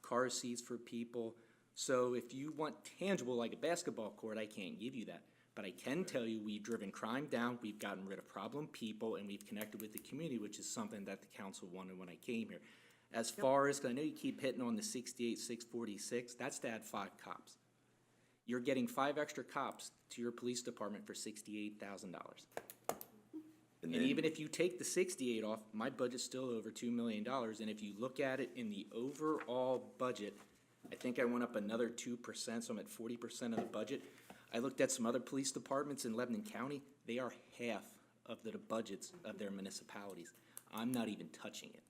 car seats for people. So if you want tangible, like a basketball court, I can't give you that. But I can tell you we've driven crime down, we've gotten rid of problem people, and we've connected with the community, which is something that the council wanted when I came here. As far as, 'cause I know you keep hitting on the 68,646, that's to add 5 cops. You're getting 5 extra cops to your police department for $68,000. And even if you take the 68 off, my budget's still over $2 million, and if you look at it in the overall budget, I think I went up another 2%, so I'm at 40% of the budget. I looked at some other police departments in Lebanon County. They are half of the budgets of their municipalities. I'm not even touching it.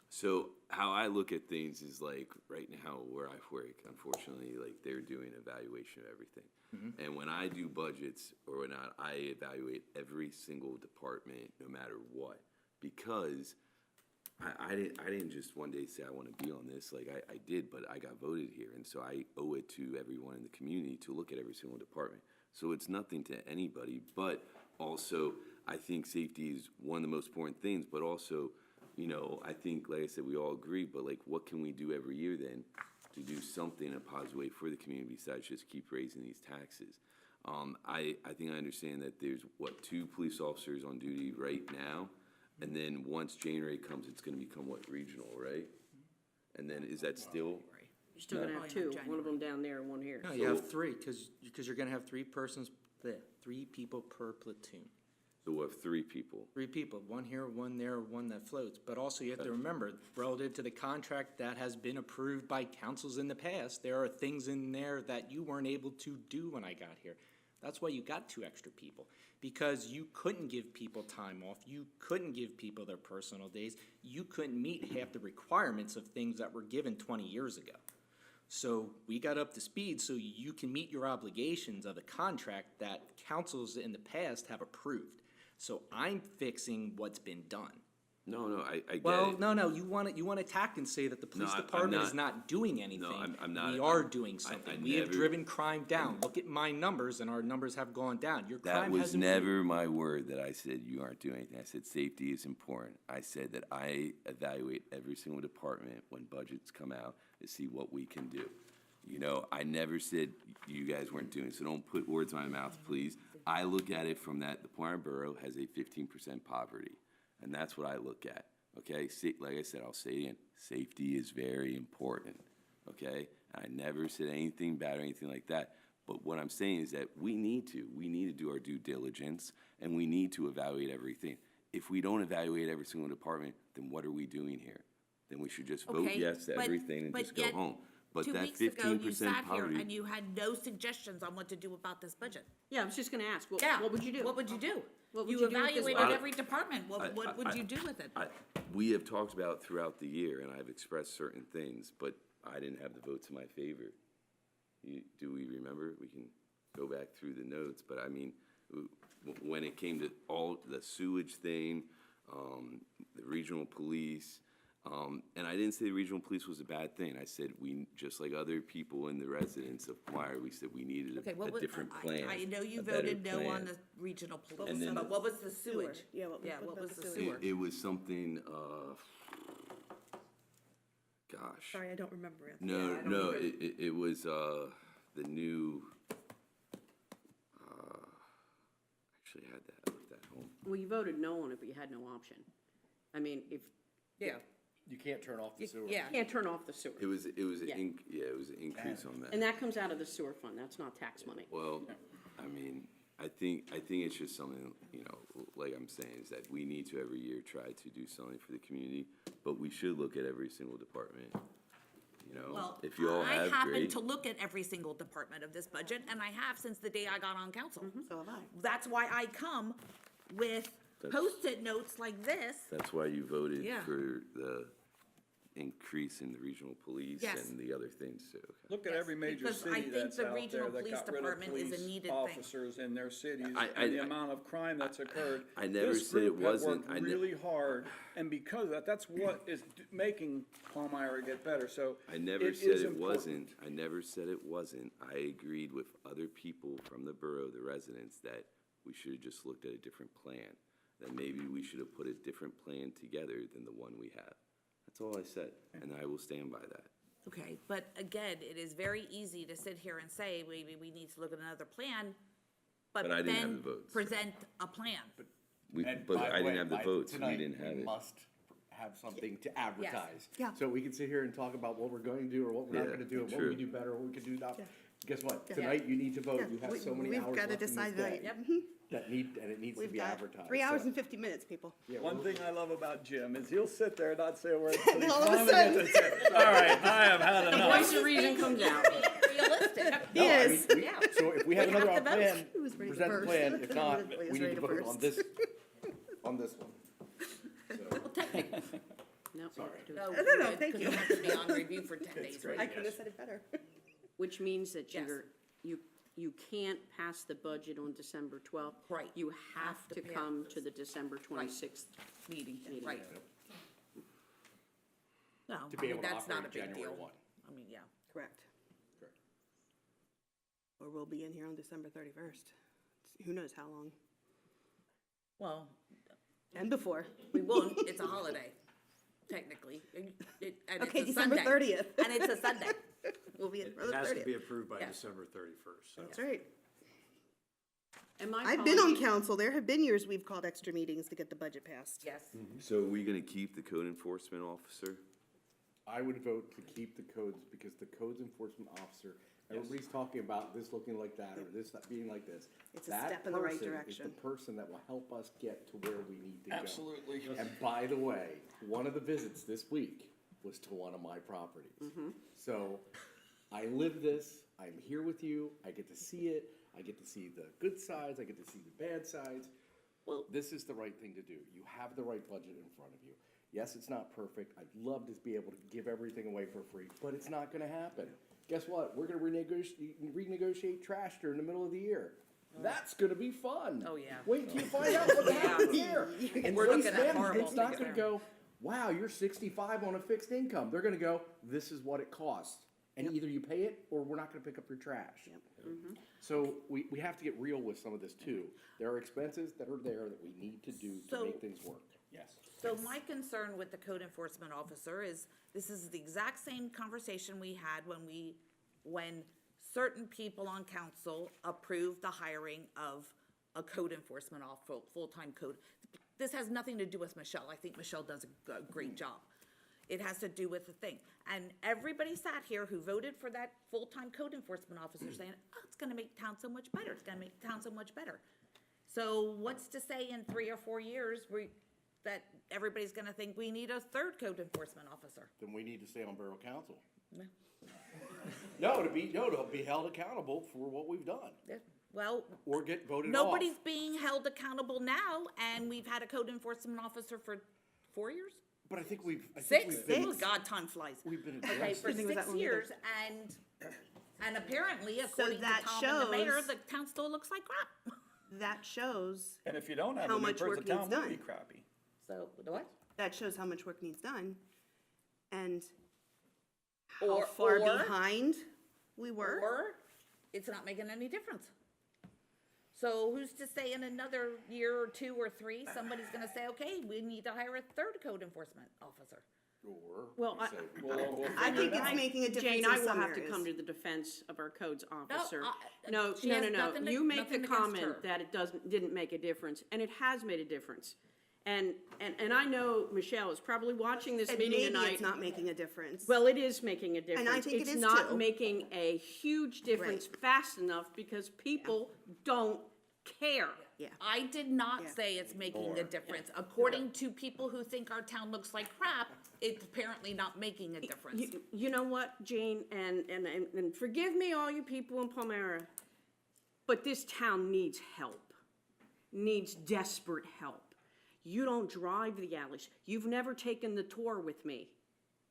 So how I look at things is like, right now where I work, unfortunately, like they're doing evaluation of everything. And when I do budgets or whatnot, I evaluate every single department, no matter what, because I didn't just one day say I want to be on this. Like I did, but I got voted here, and so I owe it to everyone in the community to look at every single department. So it's nothing to anybody, but also I think safety is one of the most important things, but also, you know, I think, like I said, we all agree, but like, what can we do every year then to do something in a positive way for the community besides just keep raising these taxes? I think I understand that there's, what, 2 police officers on duty right now? And then once January comes, it's gonna become what, regional, right? And then is that still? You're still gonna have two, one of them down there and one here. No, you have three, because you're gonna have 3 people per platoon. So we'll have 3 people. 3 people, one here, one there, one that floats. But also you have to remember, relative to the contract that has been approved by councils in the past, there are things in there that you weren't able to do when I got here. That's why you got 2 extra people, because you couldn't give people time off, you couldn't give people their personal days, you couldn't meet half the requirements of things that were given 20 years ago. So we got up to speed so you can meet your obligations of the contract that councils in the past have approved. So I'm fixing what's been done. No, I get Well, it. no, you want to attack and say that the police I'm department is not. not doing anything. I'm not. We are doing I something. We have never- driven crime down. Look at my numbers, and our numbers have gone down. Your That crime was has improved. never my word that I said you aren't doing anything. I said safety is important. I said that I evaluate every single department when budgets come out to see what we can do. You know, I never said you guys weren't doing it, so don't put words in my mouth, please. I look at it from that the Point Borough has a 15% poverty, and that's what I look at. Okay, like I said, I'll say it again, safety is very important, okay? I never said anything bad or anything like that, but what I'm saying is that we need to do our due diligence, and we need to evaluate everything. If we don't evaluate every single department, then what are we doing here? Then we should just vote Okay, yes to but- everything and but just go yet home. But 2 that weeks ago, you 15% sat here poverty. and you had no suggestions on what to do about this budget. Yeah, I was just gonna ask, what, Yeah. what would you do? What would you do? What would You you do with this evaluated budget? every department. What would you do with it? We have talked about throughout the year, and I've expressed certain things, but I didn't have the votes in my favor. Do we remember? We can go back through the notes, but I mean, when it came to all the sewage thing, the regional police, and I didn't say the regional police was a bad thing. I said just like other people in the residents of Meyer, we said we needed Okay, a different plan. I know you a better voted no on plan. the regional police, And then- but what was the sewage? Yeah, what was about the the sewer? It was something, gosh. Sorry, I don't remember it. No, it was, the new, actually had that, I left that home. Well, you voted no on it, but you had no option. I mean, if, Yeah, You can't turn off the sewer. yeah. you can't turn off the sewer. It was an Yeah. it was an increase on that. And that comes out of the sewer fund, that's not tax money. Well, I mean, I think it's just something, you know, like I'm saying, is that we need to every year try to do something for the community, but we should look at every single department, you know? Well, If you all I have, happen great. to look at every single department of this budget, and I have since the day I got on council. So have I. That's why I come with Post-it notes like this. That's why you voted Yeah. for the increase in the regional police Yes. and the other things too. Look at every major Because I city think that's the out regional there that police got rid of department is a police needed thing. officers in their cities I- and the I- amount of crime that's occurred. I never This said it group had wasn't. worked really hard, and because of that, that's what is making Palmyra get better, so. I never it said is it important. wasn't. I never said it wasn't. I agreed with other people from the borough, the residents, that we should have just looked at a different plan. That maybe we should have put a different plan together than the one we have. That's all I said, and I will stand by that. Okay, but again, it is very easy to sit here and say, maybe we need to look at another plan, but But I didn't have then the votes. present a plan. But I didn't have the votes. We didn't have We it. must have something to advertise. Yeah. So we can sit here and talk about what we're going to do or what we're not Yeah, gonna do, and what true. we can do better, what we can do not. Yeah. Guess what? Yeah. Tonight, you need to vote. Yeah, You have we- so many we've hours gotta left in this decide day. tonight. And it needs to We've be got advertised. 3 hours So- and 50 minutes, people. Yeah, One well, thing I love about Jim is he'll sit there and not say a word until he's all of a finally sudden- gets to say, all right, I have had enough. Voice of reason comes out. Realistic. He no, I is. mean, so if we have We have another to vote. plan, He was ready to present the burst. plan. If not, He was we need ready to to vote on burst. this, on this one. No, Sorry. No, no, thank because you. it has to be on review for 10 days, I right? could have said it better. which means that Yes. you can't pass the budget on December 12th. Right. You have Have to to pass come this. to the December 26th. Meeting, Meeting. right. No, To I be mean, able to that's not a operate big January deal. 1. I mean, yeah. Correct. Correct. Or we'll be in here on December 31st. Who knows how long? Well, And before. we won't, it's a holiday, technically. And it's Okay, a December Sunday. 30th. And it's a Sunday. We'll be in for It the has to be 30th. approved by Yeah. December 31st, so. That's right. And my I've been on apologies- council. There have been years we've called extra meetings to get the budget passed. Yes. So are we gonna keep the code enforcement officer? I would vote to keep the codes, because the codes enforcement officer, everybody's talking about this looking like that, or this not being like this. It's a step in the right That person direction. is the person that will help us get to where we need to go. Absolutely. And by the way, one of the visits this week was to one of my properties. So I live this, I'm here with you, I get to see it, I get to see the good sides, I get to see the bad sides. Well, this is the right thing to do. You have the right budget in front of you. Yes, it's not perfect. I'd love to be able to give everything away for free, but it's not gonna happen. Guess what? We're gonna renegotiate trash during the middle of the year. That's gonna be fun. Oh, yeah. Wait till you find out what happens here. And We're waste looking at management, horrible it's not things gonna there. go, wow, you're 65 on a fixed income. They're gonna go, this is what it costs. And either you pay it, or we're not gonna pick up your trash. So we have to get real with some of this too. There are expenses that are there that we need to do to So- make things work. Yes. So my concern with the code enforcement officer is, this is the exact same conversation we had when certain people on council approved the hiring of a code enforcement full-time code. This has nothing to do with Michelle. I think Michelle does a great job. It has to do with the thing. And everybody sat here who voted for that full-time code enforcement officer saying, oh, it's gonna make town so much better, it's gonna make town so much better. So what's to say in 3 or 4 years, that everybody's gonna think we need a third code enforcement officer? Then we need to stay on borough council. Yeah. No, to be held accountable for what we've done, Yeah. Well, or get voted off. nobody's being held accountable now, and we've had a code enforcement officer for 4 years? But I think we've 6? been, Oh, God, time flies. we've been Okay, addressed. for Didn't think it was 6 that long either. years, and apparently, according to that Tom and the mayor, shows- the town still looks like crap. That shows, And if you don't have How a new much person, work the town needs will be done. crappy. So, what? that shows how much work needs done. And how Or- far or- behind we were. Or it's not making any difference. So who's to say in another year or 2 or 3, somebody's gonna say, okay, we need to hire a third code enforcement officer? Or Well, we I- say we Well, don't. we'll I figure think it it's out. making a difference Jane, in I will some have to areas. come to the defense of our codes officer. she No, has no. nothing to- You make the nothing against her. comment that it didn't make a difference, and it has made a difference. And I know Michelle is probably watching this And meeting maybe tonight. it's not making a difference. Well, it is making a difference. think it is It's not too. making a huge difference fast enough because people don't care. Yeah. I did not Yeah. say it's making a difference. According to people who think our town looks like crap, it's apparently not making a difference. You know what, Jane, and forgive me, all you people in Palmyra, but this town needs help, needs desperate help. You don't drive the alleys. You've never taken the tour with me.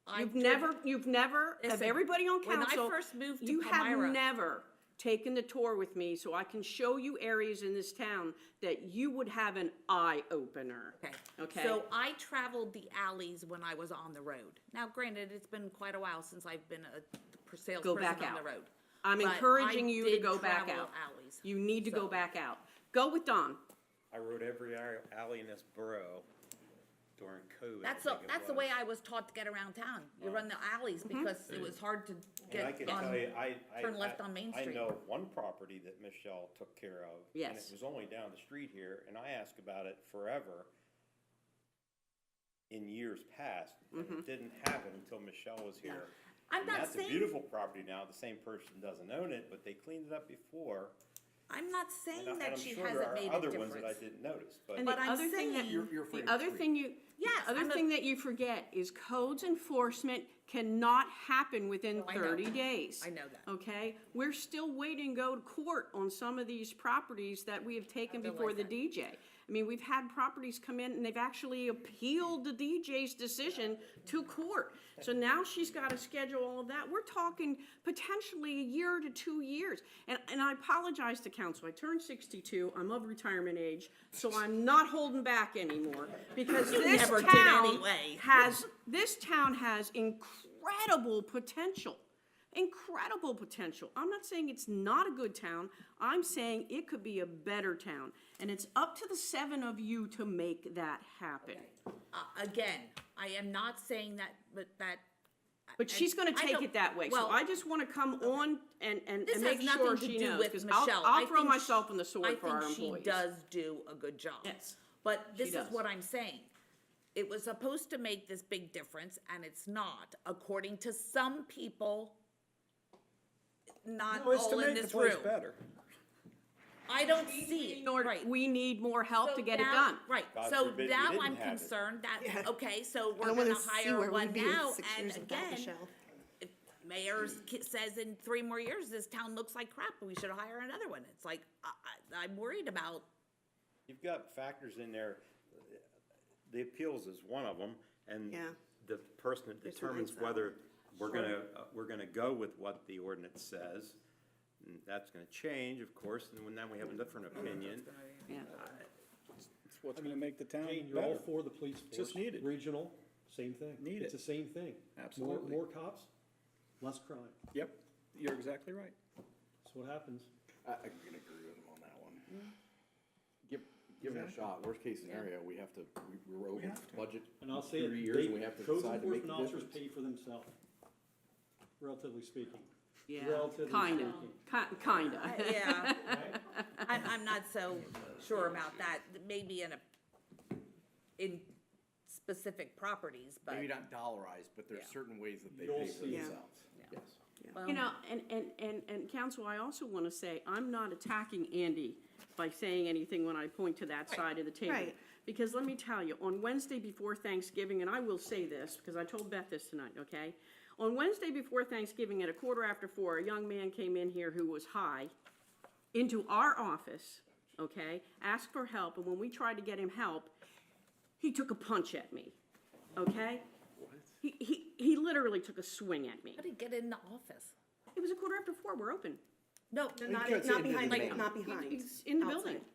I You've did- never, of Listen, everybody on when I council, first moved to you have Palmyra- never taken the tour with me, so I can show you areas in this town that you would have an eye-opener. Okay? So I traveled the alleys when I was on the road. Now granted, it's been quite a while since I've been a Go salesperson back on the out. road. I'm But encouraging I you to did go back travel out. alleys. You need to go So- back out. Go with Don. I rode every alley in this borough during COVID. That's I think it the was. way I was taught to get around town. You run the alleys Mm-hmm. because it was hard to And I get can tell you, on, turn left on Main I Street. know one property that Michelle took care of. And Yes. it was only down the street here, and I asked about it forever in years past, and Mm-hmm. it didn't happen until Michelle was here. I'm And not that's a saying- beautiful property now, the same person doesn't own it, but they cleaned it up before. I'm not And saying and that I'm she sure there hasn't are made a other ones that I difference. didn't notice, but. And But the I'm other thing that saying- You're afraid the of other street. thing you, Yes, the other I'm a- thing that you forget is codes enforcement cannot happen within I know. 30 days. I know that. Okay? We're still waiting to go to court on some of these properties that we have taken realize before the that. DJ. I mean, we've had properties come in and they've actually appealed the DJ's decision to court. So now she's got to schedule all of that. We're talking potentially a year to 2 years. And I apologize to council. I turned 62. I'm of retirement age, so I'm not holding back anymore because this never did town anyway. this town has incredible potential. incredible potential. I'm not saying it's not a good town. I'm saying it could be a better town. And it's up to the 7 of you to make that happen. Again, I am not saying that, But she's gonna I take don't- it that way, so well, I just wanna come on and this make has sure nothing to she do knows, with because Michelle. I'll I throw think myself in the sword for our I think employees. she does do a good job. Yes, But she this is does. what I'm saying. It was supposed to make this big difference, and it's not, according to some people, not No, it's to all in make the this place room. better. I don't see it, right. We need more help So to get it now- done. Right, God so forbid we now didn't I'm have it. concerned that, Yeah. okay, so I we're don't gonna wanna see hire where one we'd be in now, 6 and years without again, Michelle. if mayor says in 3 more years, this town looks like crap, we should hire another one. It's like, I'm worried about, You've got factors in there, the appeals is one of them, and Yeah. the person that There's determines ways, though. whether we're gonna go with what the ordinance says. And that's gonna change, of course, and then we have a different opinion. Yeah. It's what's gonna make the town Jane, you're all better. for the police force. Just needed. Regional, same thing. Need It's it. the same thing. Absolutely. More cops, less crime. Yep, you're exactly right. That's what happens. I'm gonna agree with him on that one. Give it a shot, worst case scenario, we have to, we're over budget And I'll say it, 3 years, and we have to code decide to make enforcement the officers difference. pay for themselves, relatively speaking. Yeah, Relatively kinda, speaking. kinda. yeah, Right? I'm not so sure about that. Maybe in specific properties, but. Maybe not dollarized, but there's Yeah. certain ways that they You'll pay for see. themselves. Yes. You know, and council, I also want to say, I'm not attacking Andy by saying anything when I point to that side of the table. Right. Because let me tell you, on Wednesday before Thanksgiving, and I will say this, because I told Beth this tonight, okay? On Wednesday before Thanksgiving, at 4:15, a young man came in here who was high into our office, okay? Asked for help, and when we tried to get him help, he took a punch at me, okay? He literally took a swing at me. How did he get in the office? It was 4:15, we're open. No, Not can't say behind, individual. not behind. He's in the building. Outside.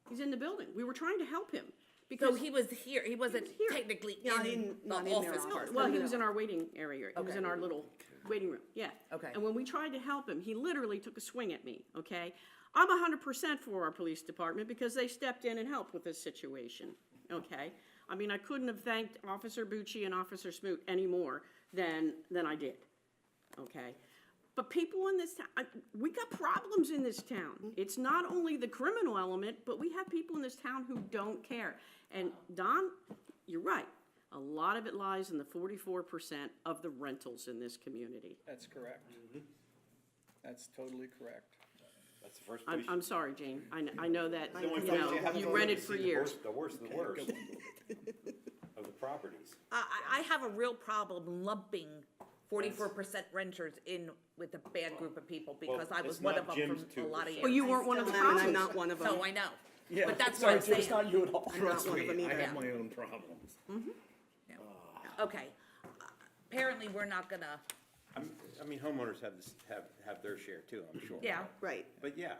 He's in the building. We were trying to help him. so Because, he was here, he wasn't here. technically Not in in- the not in their office office. part. well, he was in our waiting area. He was Okay. in our little waiting room, yeah. Okay. And when we tried to help him, he literally took a swing at me, okay? I'm 100% for our police department because they stepped in and helped with this situation, okay? I mean, I couldn't have thanked Officer Bucci and Officer Smoot any more than I did, okay? But people in this town, we got problems in this town. It's not only the criminal element, but we have people in this town who don't care. And Don, you're right. A lot of it lies in the 44% of the rentals in this community. That's correct. That's totally correct. That's the first place. I'm sorry, Jane. I know that, the only you place know, have to you go rented to for see the years. The worst of the worst of the properties. I have a real problem lumping 44% renters in with a bad group of people because I it's was one not of them Jim's for a lot of 2%. years. Well, you weren't one of the Still am, and I'm problems. not one of them. So I know, Yeah, but that's what sorry, I'm Jim, it's saying. not you at all. I'm not one of them I either. have my own problems. Okay, apparently we're not gonna, I mean, homeowners have this, have their share too, I'm sure. yeah. Right, But yeah,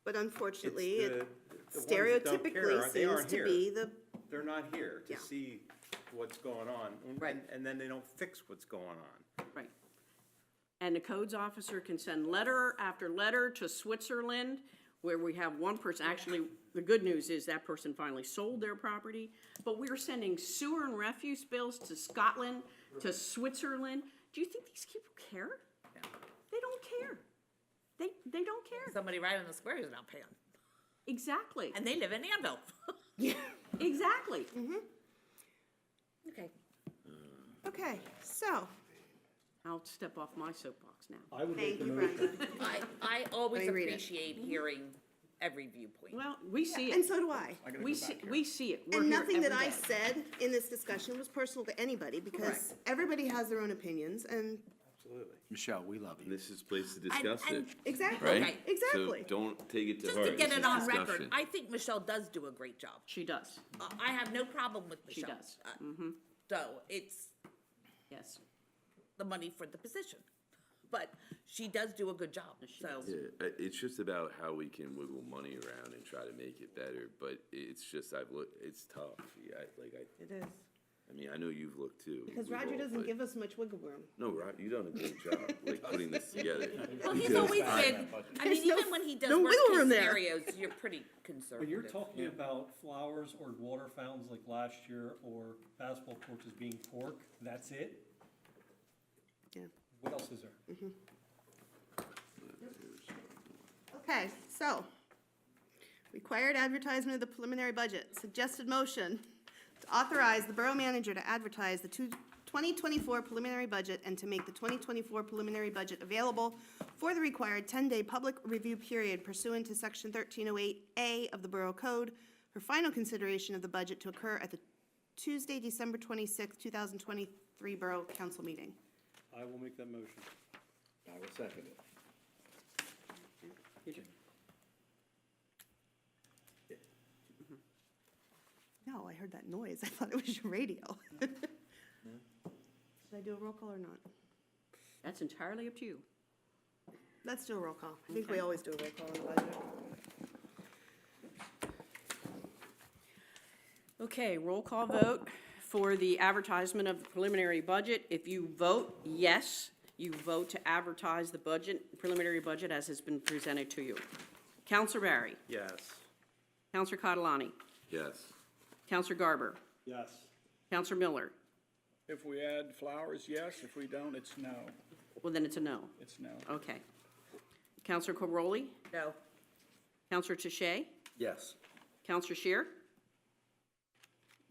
but it's unfortunately, the it ones that don't care, stereotypically they seems aren't to here. be the, They're not here Yeah. to see what's going on. Right. And then they don't fix what's going on. Right. And the codes officer can send letter after letter to Switzerland, where we have one person, actually, the good news is that person finally sold their property, but we're sending sewer and refuse bills to Scotland, to Switzerland. Do you think these people care? They don't care. They don't care. Somebody right on the square is not paying, Exactly, and they live in Anvil. exactly. Okay, okay, so, I'll step off my soapbox now. I would make thank the you, motion. Brenda. I always Let me read it. appreciate hearing every viewpoint. Well, we see And it. so do I. I gotta We go see, back here. we see it. We're And here nothing that every I day. said in this discussion was personal to anybody, because everybody has their own opinions, and, Absolutely. Michelle, we love you. This is a place to discuss and- it, exactly, right? Right. exactly. So don't take it to Just heart. to get It's it just on record, discussion. I think Michelle does do a great job. She does, I have no problem with she Michelle. does. So it's Yes. Uh, the money for the position, but she does do a good job, so. Yeah, it's just about how we can wiggle money around and try to make it better, but it's just, it's tough, yeah, It is. I mean, I know you've looked too. Because We've Roger all, doesn't but- give us much wiggle room. No, Roger, you've done a great job, like, putting this together. Well, he's Because always I- been, I There's mean, no- even when he does no worst wiggle room case there. scenarios, you're pretty When conservative. you're talking about flowers or water fountains like last year, or basketball courts as being pork, that's it? Yeah. What else is there? Okay, so, required advertisement of the preliminary budget. Suggested motion to authorize the borough manager to advertise the 2024 preliminary budget and to make the 2024 preliminary budget available for the required 10-day public review period pursuant to Section 1308A of the Borough Code for final consideration of the budget to occur at the Tuesday, December 26, 2023 Borough Council meeting. I will make that motion. I will second it. No, I heard that noise. I thought it was your radio. Should I do a roll call or not? That's entirely up to you. Let's do a roll call. I think we Okay. always do a roll call on the budget. Okay, roll call vote for the advertisement of the preliminary budget. If you vote yes, you vote to advertise the budget, preliminary budget as has been presented to you. Counselor Barry, Yes. Counselor Catalani, Yes. Counselor Garber, Yes. Counselor Miller. If we add flowers, yes. If we don't, it's no. Well, then it's a no. It's no. Okay. Counselor Corroli, No, Counselor Touche, Yes. Counselor Shear,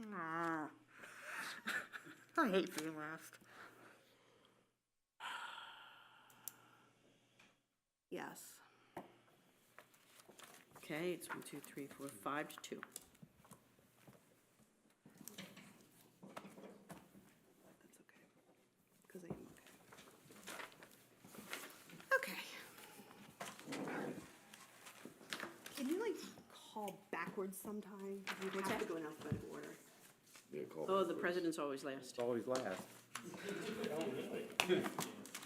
I hate being last. Yes. okay, it's 1, 2, 3, 4, 5 to 2. That's okay. Because I am okay. Okay. Can you like call backwards sometime? You have to go in alphabetical order. Yeah, call Oh, me the first. president's always last. It's always last.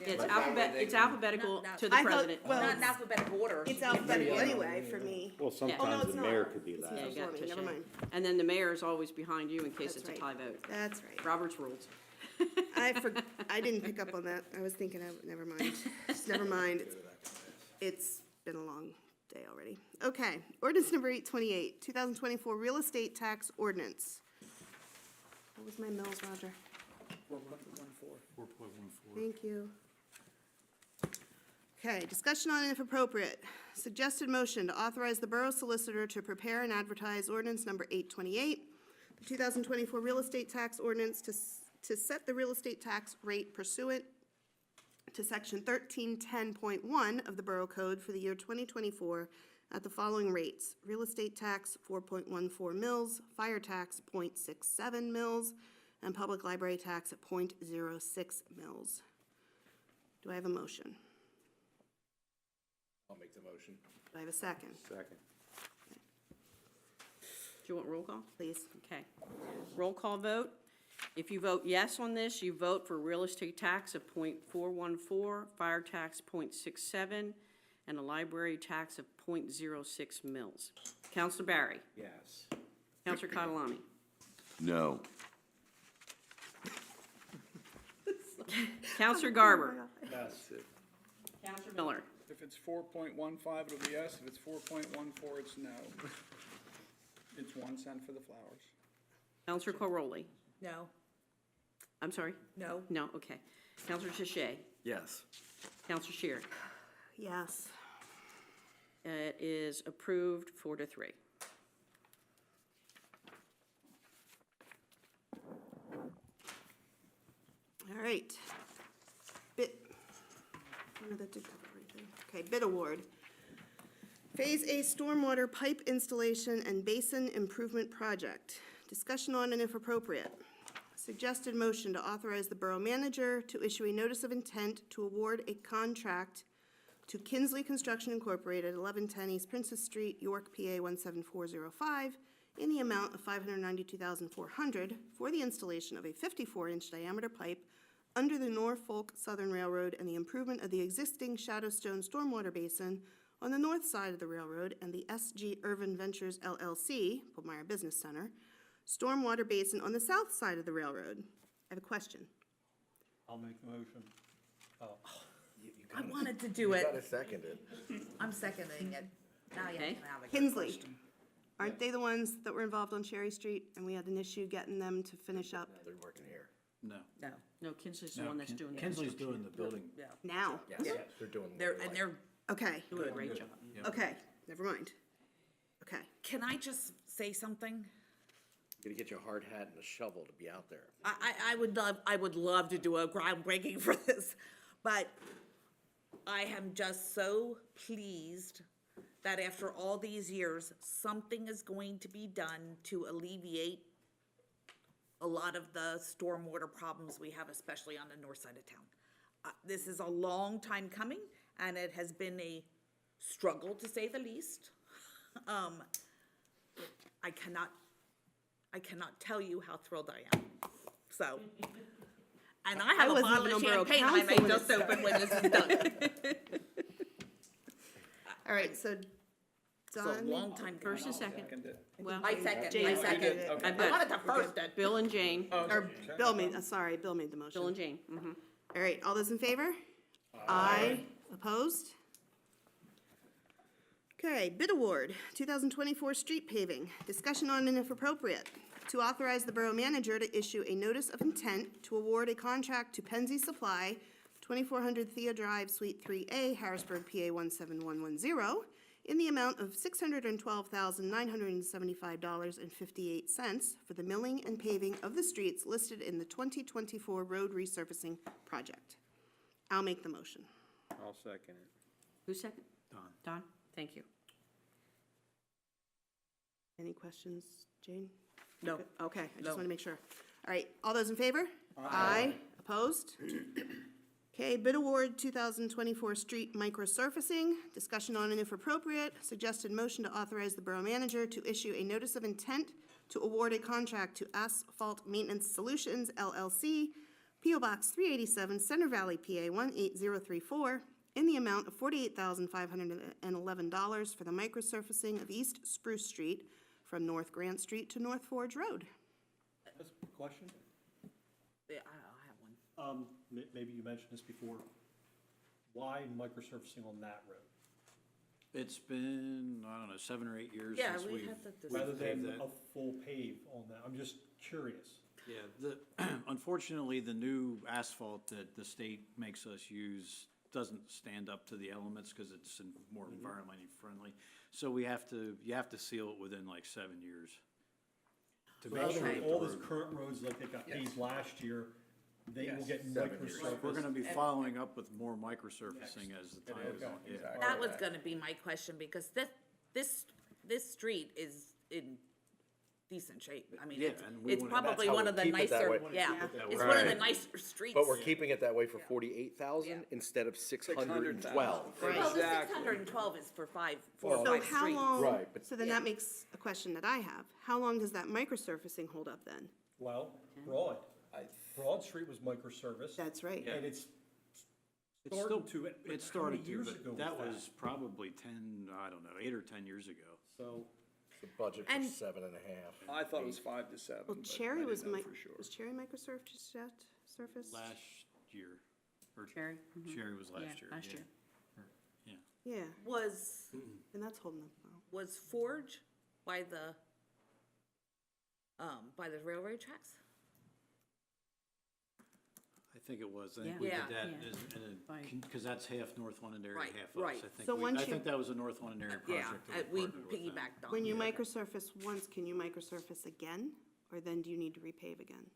It's alphabetical Not- to the I thought- president. well, not in alphabetical order. It's alphabetical anyway for me. Well, Oh, no, sometimes it's the mayor not. could be It's last. Yeah, you before got me, Touche. never mind. And then the mayor is always behind you in case That's it's a right. tie vote. That's right. Robert's rules. I didn't pick up on that. I was thinking, never mind. Just never mind. It's been a long day already. Okay, ordinance number 828, 2024 real estate tax ordinance. What was my mills, Roger? 4.14. Thank you. Okay, discussion on and if appropriate. Suggested motion to authorize the borough solicitor to prepare and advertise ordinance number 828, the 2024 real estate tax ordinance to set the real estate tax rate pursuant to section 1310.1 of the Borough Code for the year 2024 at the following rates: real estate tax 4.14 mils, fire tax 0.67 mils, and public library tax at 0.06 mils. Do I have a motion? I'll make the motion. Do I have a second? Second. Do you want roll call? Please. Okay. Roll call vote. If you vote yes on this, you vote for real estate tax of .414, fire tax .67, and a library tax of .06 mils. Counselor Barry. Yes. Counselor Catalani. No. Counselor Garber. Yes. Counselor Miller. If it's 4.15, it'll be yes. If it's 4.14, it's no. It's 1 cent for the flowers. Counselor Corroli. No, I'm sorry? no, No, okay. Counselor Touche. Yes. Counselor Shear. Yes. It is approved 4-3. All right. Bid, no, that did cover everything. Okay, bid award. Phase A Stormwater Pipe Installation and Basin Improvement Project. Discussion on and if appropriate. Suggested motion to authorize the borough manager to issue a notice of intent to award a contract to Kinsley Construction Incorporated, 1110 East Princess Street, York, PA 17405, in the amount of $592,400 for the installation of a 54-inch diameter pipe under the Norfolk Southern Railroad and the improvement of the existing Shadowstone Stormwater Basin on the north side of the railroad and the SG Irvin Ventures LLC, Pullmeyer Business Center, stormwater basin on the south side of the railroad. I have a question. I'll make the motion. Oh, I wanted to do it. second it. I'm seconding it. Now you Okay. can have a good Kinsley, question. aren't they the ones that were involved on Cherry Street and we had an issue getting them to finish up They're working here. No. No, No, Kinsley's the No, one that's doing the Kinsley's construction. doing the building. yeah. now? Yes, they're doing. They're, Okay, Doing a great job. okay, never mind. Okay. can I just say something? Gonna get you a hard hat and a shovel to be out there. I would love to do a groundbreaking for this, but I am just so pleased that after all these years, something is going to be done to alleviate a lot of the stormwater problems we have, especially on the north side of town. This is a long time coming, and it has been a struggle, to say the least. I cannot tell you how thrilled I am, so. And I have a wasn't bottle even of on borough champagne I council may when just it open when this is done. All right, so It's a Don, long time coming. First and second. Well, I second, Jane I seconded second. it. I wanted to first it. Bill and Jane, or Bill made, sorry, Bill made the motion. Bill and Jane, mm-hmm. All right, all those in favor? Aye. Opposed? Okay, bid award, 2024 street paving. Discussion on and if appropriate, to authorize the borough manager to issue a notice of intent to award a contract to Penzi Supply, 2400 Thea Drive, Suite 3A, Harrisburg, PA 17110, in the amount of $612,975.58 for the milling and paving of the streets listed in the 2024 road resurfacing project. I'll make the motion. I'll second it. Who's second? Don. Don, thank you. Any questions, Jane? No. Okay, I just No. want to make sure. All right, all those in favor? Aye. Opposed? Okay, bid award 2024 street microsurfacing. Discussion on and if appropriate, suggested motion to authorize the borough manager to issue a notice of intent to award a contract to Asphalt Maintenance Solutions LLC, P.O. Box 387, Center Valley, PA 18034, in the amount of $48,511 for the microsurfacing of East Spruce Street from North Grant Street to North Forge Road. that's a question. Yeah, I have one. Maybe you mentioned this before. Why microsurfacing on that road? It's been, I don't know, 7 or 8 years Yeah, since we we've. had that we've Rather paved than that. a full pave on that, I'm just curious. Yeah, unfortunately, the new asphalt that the state makes us use doesn't stand up to the elements because it's more environmentally friendly. So you have to seal it within like 7 years. To So make sure that the all those road- current roads like they got paved last year, they will get 7 years. microsurfaced. We're gonna be following up with more microsurfacing as the time goes on, yeah. That was gonna be my question, because this street is in decent shape. I mean, Yeah, it's, and we it's wanna- probably That's how one we of the keep it that nicer, way. yeah, that it's way. one of the Right. nicer streets. But we're keeping it that way for 48,000 instead of 612. Well, the 612 is for four or So five how streets. long, Right, but- so then that makes a question that I have. How long does that microsurfacing hold up then? Well, Broad Street was microservice. That's right. And it's It's still, starting to, it but how started many to, years ago but that was was probably 10, I don't know, 8 or 10 years ago. So, The budget And- was 7.5. I thought it was 5 to 7. Well, but Cherry I was didn't know for sure. was Cherry microsurfaced yet, surface? Last year, or Cherry? Mhm. Cherry was Yeah, last year. last yeah. year. Yeah. Yeah, Was, and that's holding up well. was Forge by the railroad tracks? I think it was, I think Yeah. we did Yeah. that, Yeah. Right. because that's half North Londonderry, Right, half right. us. I think So we- once I you- think that was a North Londonderry Yeah, project that we partnered with them. piggybacked on. When you microsurface once, can you microsurface again? Or then do you need to repave again?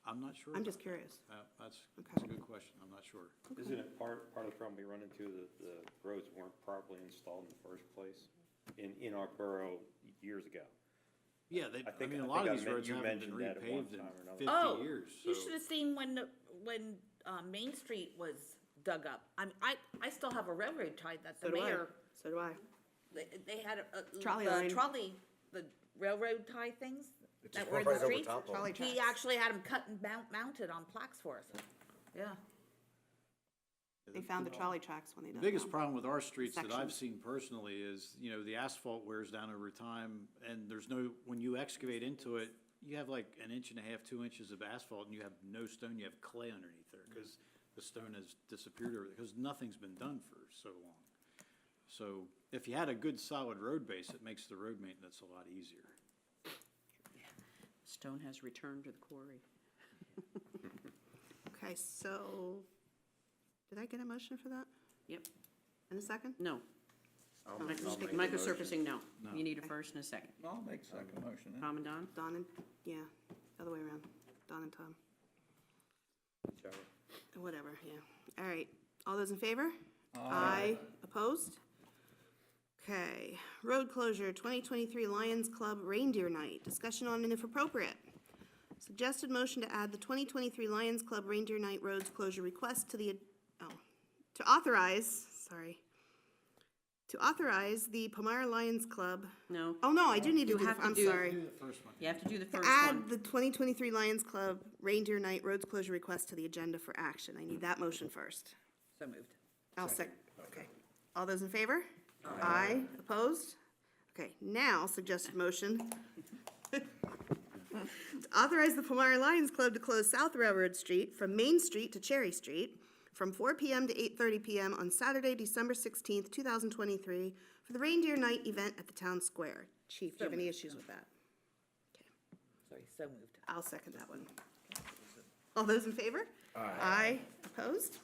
I'm not sure. I'm just about curious. that. That's a Okay. good question, I'm not sure. Isn't it part of the problem we run into, that the roads weren't properly installed in the first place in our borough years ago? Yeah, I I think- mean, I a lot think of these I roads you haven't been mentioned that at one repaved in time or another. 50 Oh, years, you so- should have seen when Main Street was dug up. I still have a railroad tie that the So do I. mayor, So do I. they had Trolley line. the railroad tie things It that just were in went the right over streets. top of Trolley it. tracks. He actually had them cut and mounted on plaques for us. Yeah. They found the trolley tracks when they The dug biggest them. problem with our streets that I've Sections. seen personally is, you know, the asphalt wears down over time, and there's no, when you excavate into it, you have like an inch and a half, 2 inches of asphalt, and you have no stone, you have clay underneath there, because the stone has disappeared over, because nothing's been done for so long. So if you had a good solid road base, it makes the road maintenance a lot easier. Stone has returned to the quarry. Okay, so, did I get a motion for that? Yep, In a second? no. I'll make the Microsurfacing, no. No. You need a first and a second. I'll make second motion then. Tom and Don? Don and, yeah, other way around. Don and Tom. Whatever, yeah. All right, all those in favor? Aye. Opposed? Okay, road closure, 2023 Lions Club Reindeer Night. Discussion on and if appropriate. Suggested motion to add the 2023 Lions Club Reindeer Night roads closure request to the, to authorize the Palmyra Lions Club. No. Oh, no, I do need to You do, have to I'm do- sorry. The first one. You have to do the To first add one. the 2023 Lions Club Reindeer Night roads closure request to the agenda for action. I need that motion first. So moved. I'll second. Okay. All those in favor? Aye. Opposed? Okay, now suggested motion. To authorize the Palmyra Lions Club to close South Railroad Street from Main Street to Cherry Street from 4 PM to 8:30 PM on Saturday, December 16th, 2023 for the Reindeer Night event at the Town Square. Chief, do you have any issues with that? Sorry, so moved. I'll second that one. All those in favor? Aye. Opposed?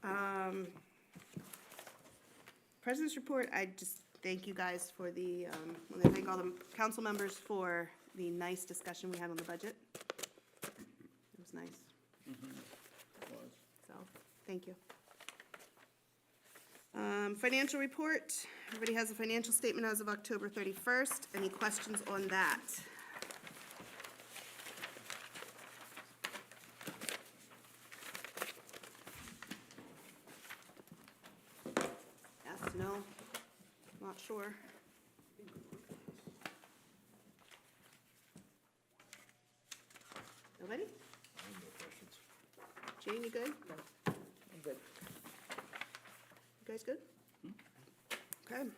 Right. President's report, I just thank you guys for the, I want to thank all the council members for the nice discussion we had on the budget. It was nice. So, thank you. Financial report, everybody has a financial statement as of October 31st. Any questions on that? Yes, no, not sure. Nobody? Jane, you good? I'm good. You guys good? Okay.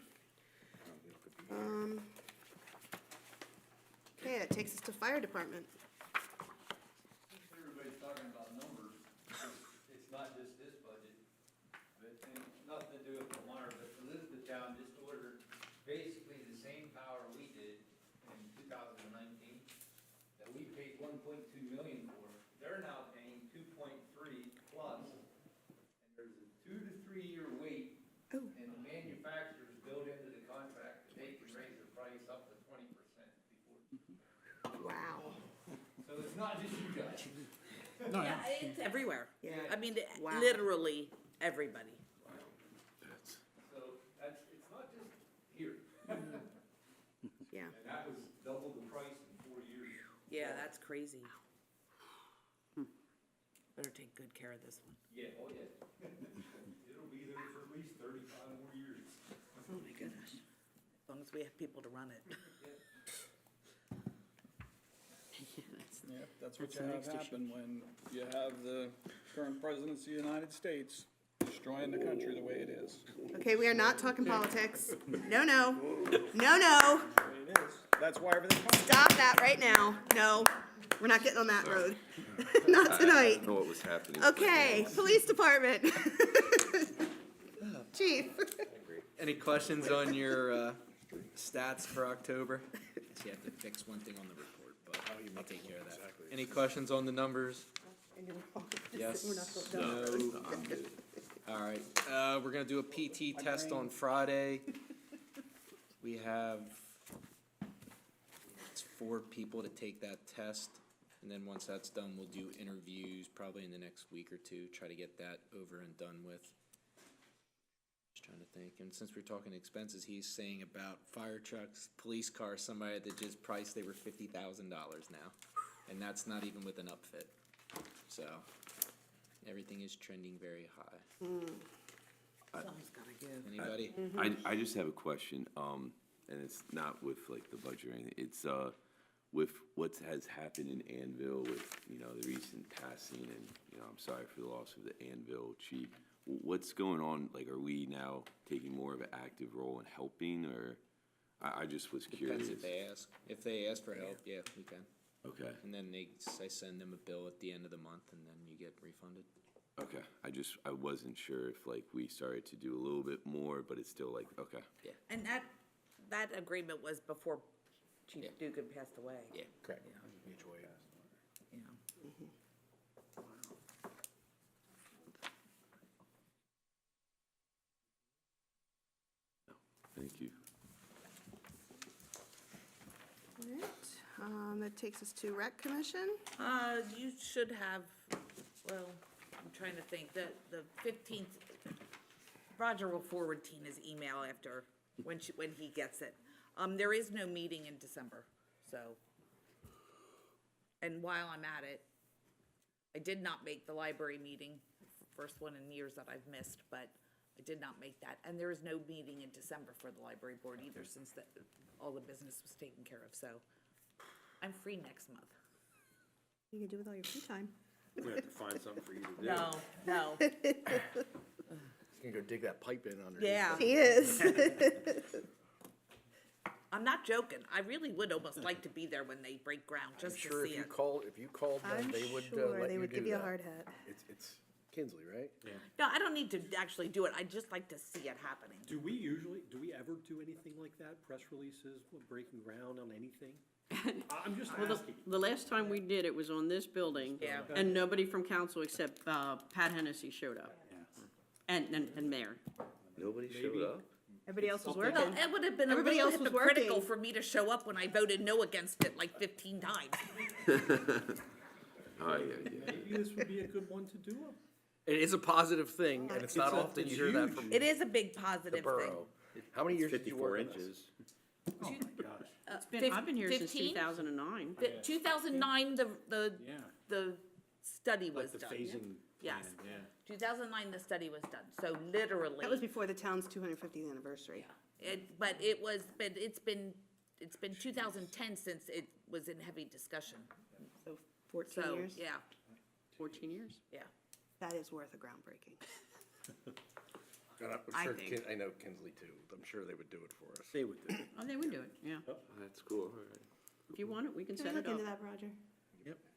Okay, that takes us to fire department. Everybody's talking about numbers, it's not just this budget, but and nothing to do with Palmyra, but Elizabethtown just ordered basically the same power we did in 2019, that we paid 1.2 million for. They're now paying 2.3 plus, and there's a 2 to 3 year wait, Oh. and the manufacturers built into the contract that they can raise the price up to 20% before. Wow. So it's not just you guys. Yeah, it's everywhere. Yeah. I mean, Wow. literally everybody. So that's, it's not just here. Yeah. And that was double the price in 4 years. Yeah, that's crazy. Better take good care of this one. Yeah, oh yeah. It'll be there for at least 35 more years. Oh, my goodness. As long as we have people to run it. Yeah, that's what That's you the have next issue. happen when you have the current president of the United States destroying the country the way it is. Okay, we are not talking politics. No, no. No, no. The way it is. That's why everything comes. Stop that right now. No, we're not getting on that road. Not tonight. I know what was happening. Okay, police department. Chief. Any questions on your stats for October? So you have to fix one thing on the report, but I'll take care of that. Any questions on the numbers? Yes, no, I'm good. all right. We're gonna do a PT test on Friday. We have, it's 4 people to take that test, and then once that's done, we'll do interviews probably in the next week or two, try to get that over and done with. Just trying to think, and since we're talking expenses, he's saying about fire trucks, police cars, somebody that just priced, they were $50,000 now, and that's not even with an upfit. So, everything is trending very high. Someone's gotta give. Anybody? I just have a question, and it's not with like the budget or anything. It's, with what has happened in Anvil with, you know, the recent passing and, you know, I'm sorry for the loss of the Anvil chief. What's going on? Like, are we now taking more of an active role in helping, or I just was curious. Depends if they ask. If they ask for help, yeah, we can. Okay, And then I send them a bill at the end of the month, and then you get refunded. okay. I wasn't sure if like we started to do a little bit more, but it's still like, okay. And that agreement was before Chief Yeah. Dugan passed away. Yeah. Correct. Mutual aid. Yeah. Thank you. All right, that takes us to Rec Commission. You should have, well, I'm trying to think, the 15th, Roger will forward Tina's email after, when he gets it. There is no meeting in December, so. And while I'm at it, I did not make the library meeting, first one in years that I've missed, but I did not make that. And there is no meeting in December for the library board either, since all the business was taken care of, so I'm free next month. You can do with all your free time. We have to find something for you to do. No. You can go dig that pipe in underneath. Yeah. He is. I'm not joking. I really would almost like to be there when they break ground, just to see it. If you called them, I'm they would sure let they you would do give you a that. hard hat. It's Kinsley, right? No, I don't need to actually do it. I'd just like to see it happening. Do we ever do anything like that? Press releases, breaking ground on anything? I'm just Well, asking. the last time we did, it was on this building. Yeah. And nobody from council except Pat Hennessy showed up. And Mayor. Nobody showed up? Everybody else was Well, working. it would have been a Everybody little else was hypocritical working. for me to show up when I voted no against it like 15 times. Oh, yeah. Maybe this would be a good one to do. It is a positive thing, and it's not often you hear that from It is a big the positive thing. borough. How many years did you 54 work on this? inches. Oh, my gosh. I've been here since 15? 2009. 2009, Yeah. the study Like was the done. phasing Yes. plan, yeah. 2009, the study was done. So literally. That was before the town's 250th anniversary. But it's been 2010 since it was in heavy discussion. So 14 So, years? yeah, 14 years. yeah. That is worth a groundbreaking. And I'm I sure think. I know Kinsley too. I'm sure they would do it for us. They would do it. Oh, they would do it, yeah. That's cool, all right. If you want it, we can Can we set look it up. into that, Roger?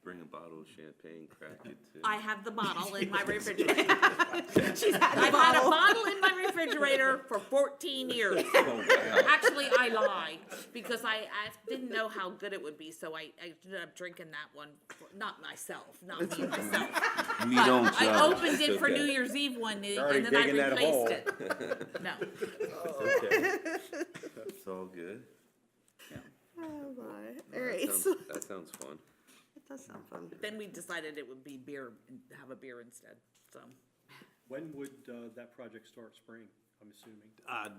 Bring a bottle of champagne, crack it too. I have the bottle in my refrigerator. She's had I've had a bottle in my refrigerator for 14 years. Actually, I lie, because I didn't know how good it would be, so I ended up drinking that one, not myself, not me myself. We don't I judge. opened it for It's New okay. Year's Eve one, already and then I digging that hole. replaced it. No. It's okay. It's all good. Oh, my. No, All that right, sounds- so, That sounds fun. it does sound fun. Then we decided it would be beer, and have a beer instead, so. When would that project start? Spring, I'm assuming?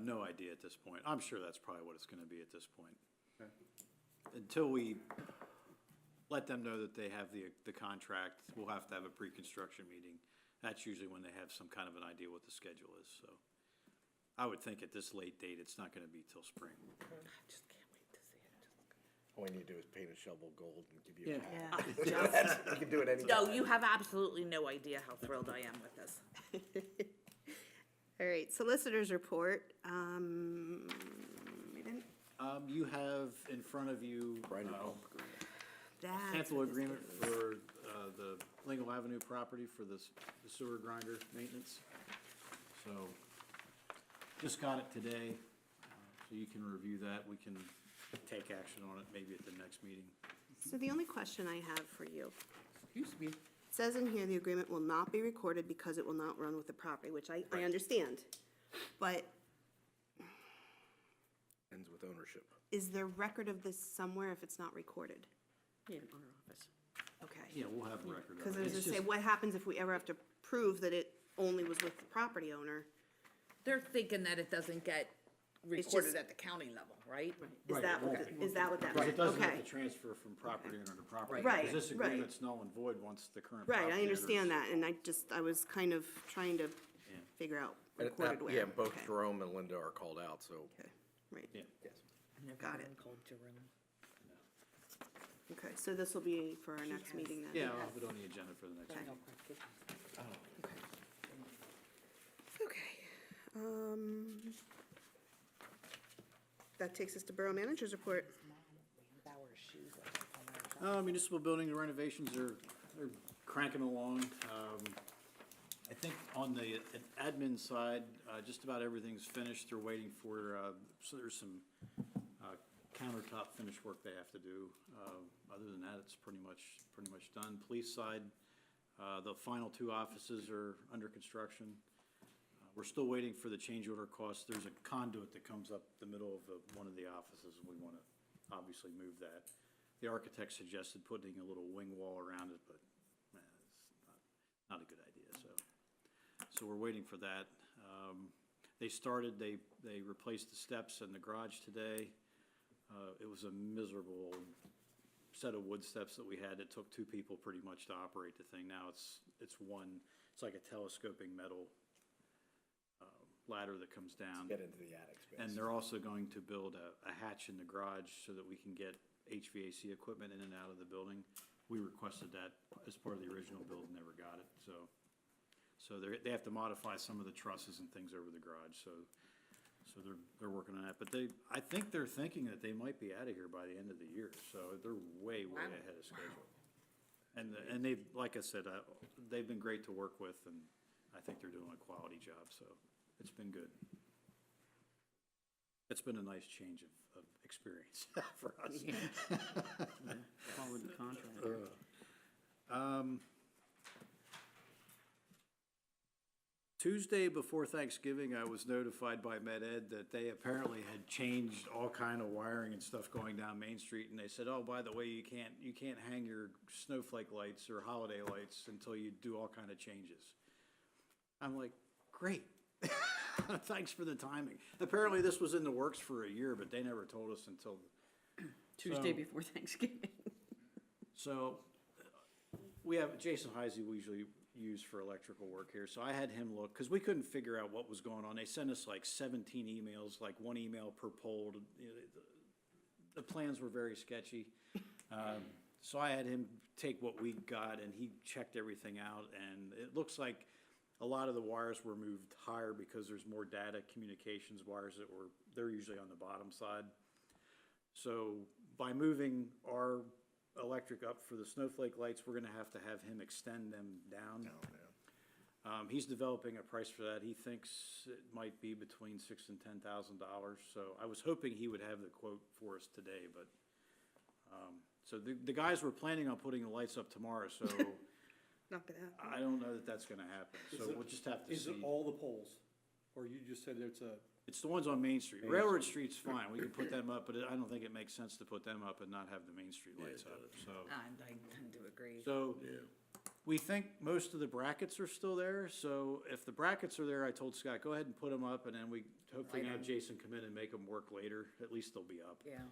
No idea at this point. I'm sure that's probably what it's gonna be at this point. Until we let them know that they have the contract, we'll have to have a pre-construction meeting. That's usually when they have some kind of an idea what the schedule is, so. I would think at this late date, it's not gonna be till spring. I just can't wait to see it. All we need to do is paint a shovel gold and give you a Yeah. hat. You can do it anytime. No, you have absolutely no idea how thrilled I am with this. All right, solicitors report. We didn't, You have in front of you, that's sample what this agreement is. for, the Lingle Avenue property for the sewer grinder maintenance. So, just got it today, so you can review that. We can take action on it maybe at the next meeting. So the only question I have for you, Excuse me. it says in here, the agreement will not be recorded because it will not run with the property, which I understand. But Ends with ownership. is there record of this somewhere if it's not recorded? Yeah, in our office. Okay. Yeah, we'll have a record of it. Because I was It's gonna say, just- what happens if we ever have to prove that it only was with the property owner? They're thinking that it doesn't get It's recorded just- at the county level, right? Is Right, that it what, won't is that what that Because meant? it doesn't have Okay. to transfer from property owner to property. Right, Because this right. agreement's null and void once the current Right, property I understand owner's- that, and I was kind of trying to figure out recorded where. Yeah, both Okay, Jerome and Linda are called out, so. okay, right. Yeah. I've never Got been it. called Jerome. Okay, so this will be for our next meeting then? Yeah, I'll have it on the agenda for the next Okay. meeting. Okay. That takes us to Borough Manager's Report. Municipal building renovations are cranking along. I think on the admin side, just about everything's finished. They're waiting for, so there's some countertop finish work they have to do. Other than that, it's pretty much done. Police side, the final 2 offices are under construction. We're still waiting for the change order costs. There's a conduit that comes up the middle of one of the offices, and we want to obviously move that. The architect suggested putting a little wing wall around it, but it's not a good idea, so we're waiting for that. They replaced the steps in the garage today. It was a miserable set of wood steps that we had. It took 2 people pretty much to operate the thing. Now it's like a telescoping metal ladder that comes down. Get into the attic space. And they're also going to build a hatch in the garage so that we can get HVAC equipment in and out of the building. We requested that as part of the original build, never got it, so they have to modify some of the trusses and things over the garage, so they're working on that. But I think they're thinking that they might be out of here by the end of the year, so they're way ahead of schedule. And they've, like I said, they've been great to work with, and I think they're doing a quality job, so it's been good. It's been a nice change of experience for us. Followed the contract. Tuesday before Thanksgiving, I was notified by Med Ed that they apparently had changed all kind of wiring and stuff going down Main Street, and they said, oh, by the way, you can't hang your snowflake lights or holiday lights until you do all kind of changes. I'm like, great. Thanks for the timing. Apparently, this was in the works for a year, but they never told us until Tuesday before Thanksgiving. So we have Jason Heisey we usually use for electrical work here. So I had him look, because we couldn't figure out what was going on. They sent us like 17 emails, like 1 email per pole. The plans were very sketchy. So I had him take what we got, and he checked everything out. And it looks like a lot of the wires were moved higher because there's more data communications wires they're usually on the bottom side. So by moving our electric up for the snowflake lights, we're gonna have to have him extend them down. He's developing a price for that. He thinks it might be between $6,000 and $10,000. So I was hoping he would have the quote for us today, but, so the guys were planning on putting the lights up tomorrow, so Not gonna happen. I don't know that that's gonna happen. So we'll just have to Is see. it all the poles? Or you just said It's the ones on Main Street. Railroad Street's fine, we can put them up, but I don't think it makes sense to put them up and not have the Main Street lights up, so. I tend to agree. So, we think most of the brackets are still there, so if the brackets are there, I told Scott, go ahead and put them up, and then we hopefully have Jason come in and make them work later, at least they'll be up. Yeah.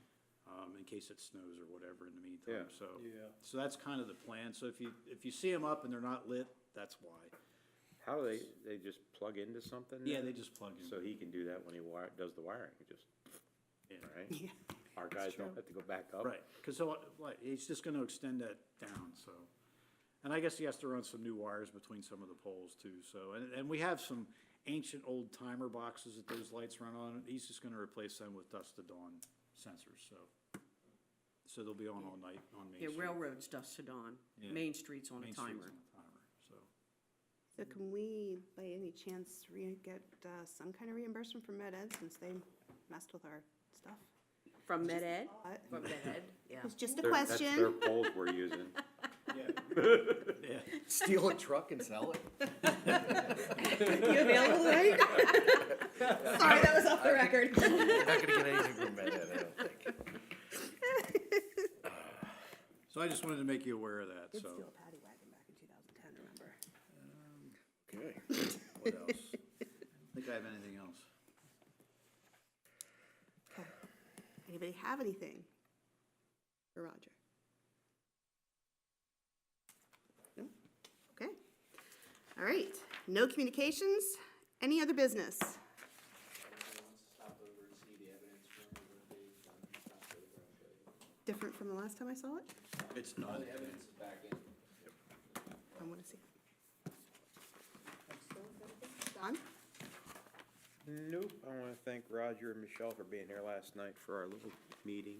In case it snows or whatever in the meantime, Yeah. so. Yeah. So that's kind of the plan, so if you see them up and they're not lit, that's why. How do they just plug into something? Yeah, then? they just plug in. So he can do that when he does the wiring, he just, Yeah. right? Our guys don't have to go back up. Right, because he's just gonna extend that down, so. And I guess he has to run some new wires between some of the poles too, so, and we have some ancient old timer boxes that those lights run on. He's just gonna replace them with dusk to dawn sensors, so they'll be on all night on Main Yeah, Street. railroad's dusk to dawn. Yeah. Main Street's on a Main Street's timer. on a timer, so. So can we, by any chance, get some kind of reimbursement from Med Ed since they messed with our stuff? From Med Ed? From the head, yeah. It's just a That's their question. poles we're using. Yeah. Steal a truck and sell it? You available tonight? Sorry, that was off the record. You're not gonna get anything from Med Ed, I don't think. So I just wanted to make you aware of that, Did so. steal a paddy wagon back in 2010, remember? Okay. What else? I think I have anything else. Okay. Anybody have anything for Roger? No? Okay. All right. No communications. Any other business? Stop over and see the evidence from the birthday, stop over, I'll show you. different from the last time I saw it? It's not. I want to see. Don? Nope, I want to thank Roger and Michelle for being here last night for our little meeting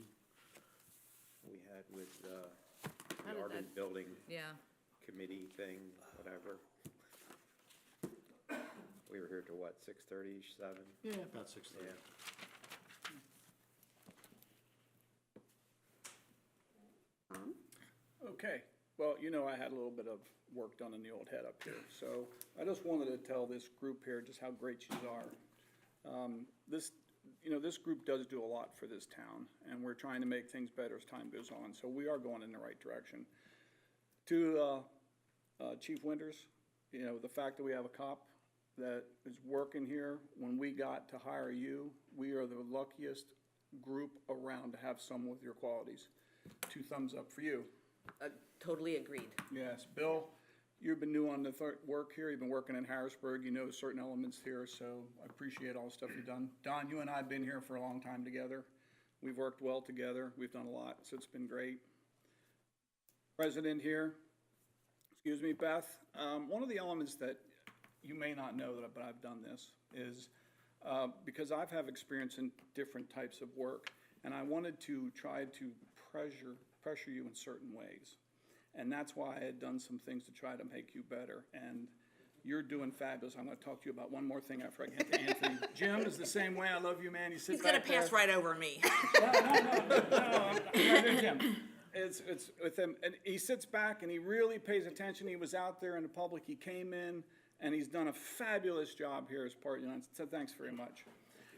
we had with How the did Arvin that- Building Yeah. Committee thing, whatever. We were here till what, 6:30, 7? Yeah, about 6:30. Yeah. Okay, well, you know, I had a little bit of work done in the old head up here, so I just wanted to tell this group here just how great you are. This, you know, this group does do a lot for this town, and we're trying to make things better as time goes on, so we are going in the right direction. To Chief Winters, you know, the fact that we have a cop that is working here, when we got to hire you, we are the luckiest group around to have someone with your qualities. 2 thumbs up for you. Totally agreed. Yes, Bill, you've been new on the work here, you've been working in Harrisburg, you know certain elements here, so I appreciate all the stuff you've done. Don, you and I have been here for a long time together. We've worked well together, we've done a lot, so it's been great. President here, excuse me, Beth, one of the elements that you may not know that, but I've done this, is because I've had experience in different types of work, and I wanted to try to pressure you in certain ways. And that's why I had done some things to try to make you better. And you're doing fabulous. I'm gonna talk to you about one more thing after I get to Anthony. Jim is the same way. I love you, man. You sit He's gonna back there. pass right over me. No, I'm right there, Jim. It's with him, and he sits back and he really pays attention. He was out there in the public. He came in, and he's done a fabulous job here as part, you know, so thanks very much.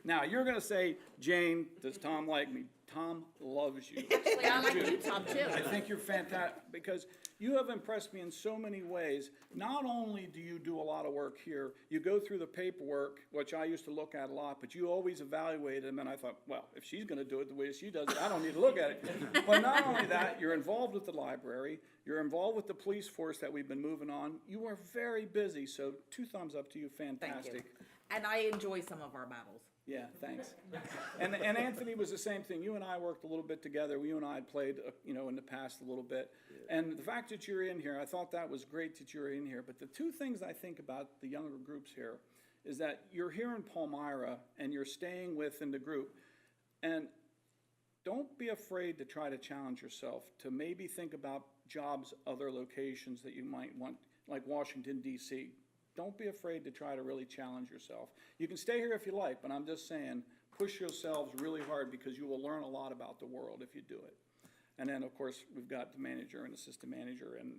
Now, you're gonna say, Jane, does Tom like me? Tom loves you. Actually, I like you, Tom, too. I think you're fantastic, because you have impressed me in so many ways. Not only do you do a lot of work here, you go through the paperwork, which I used to look at a lot, but you always evaluate them, and I thought, well, if she's gonna do it the way she does it, I don't need to look at it. But not only that, you're involved with the library, you're involved with the police force that we've been moving on. You are very busy, so 2 thumbs up to you, Thank you. fantastic. And I enjoy some of our battles. Yeah, thanks. And Anthony was the same thing. You and I worked a little bit together. You and I had played, you know, in the past a little bit. And the fact that you're in here, I thought that was great that you're in here. But the 2 things I think about the younger groups here is that you're here in Palmyra and you're staying within the group. And don't be afraid to try to challenge yourself, to maybe think about jobs, other locations that you might want, like Washington, D.C. Don't be afraid to try to really challenge yourself. You can stay here if you like, but I'm just saying, push yourselves really hard, because you will learn a lot about the world if you do it. And then, of course, we've got the manager and assistant manager, and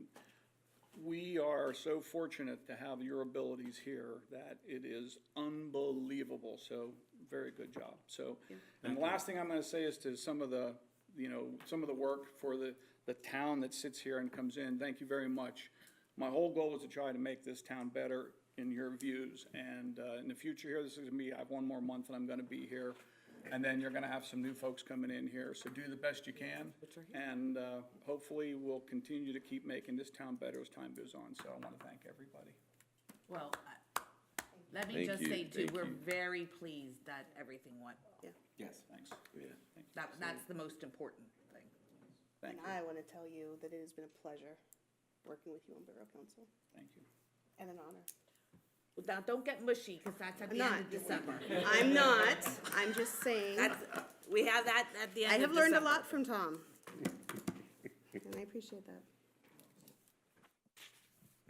we are so fortunate to have your abilities here that it is unbelievable. So, very good job. So, and the last thing I'm gonna say is to some of the, you know, some of the work for the town that sits here and comes in, thank you very much. My whole goal is to try to make this town better in your views, and in the future here, this is gonna be, I have 1 more month and I'm gonna be here, and then you're gonna have some new folks coming in here, so do the best you can, and hopefully we'll continue to keep making this town better as time goes on, so I wanna thank everybody. Well, let me Thank just you, say too, thank we're you. very pleased that everything went. Yes, thanks. Yeah. That's the most important thing. Thank And you, I want to tell you that it has been a pleasure working with you on Borough Council, thank you. and an honor. Now, don't get mushy, because that's at I'm the end not. of December. I'm not, I'm just saying. We have that at the I end of have learned a December. lot from Tom. And I appreciate that.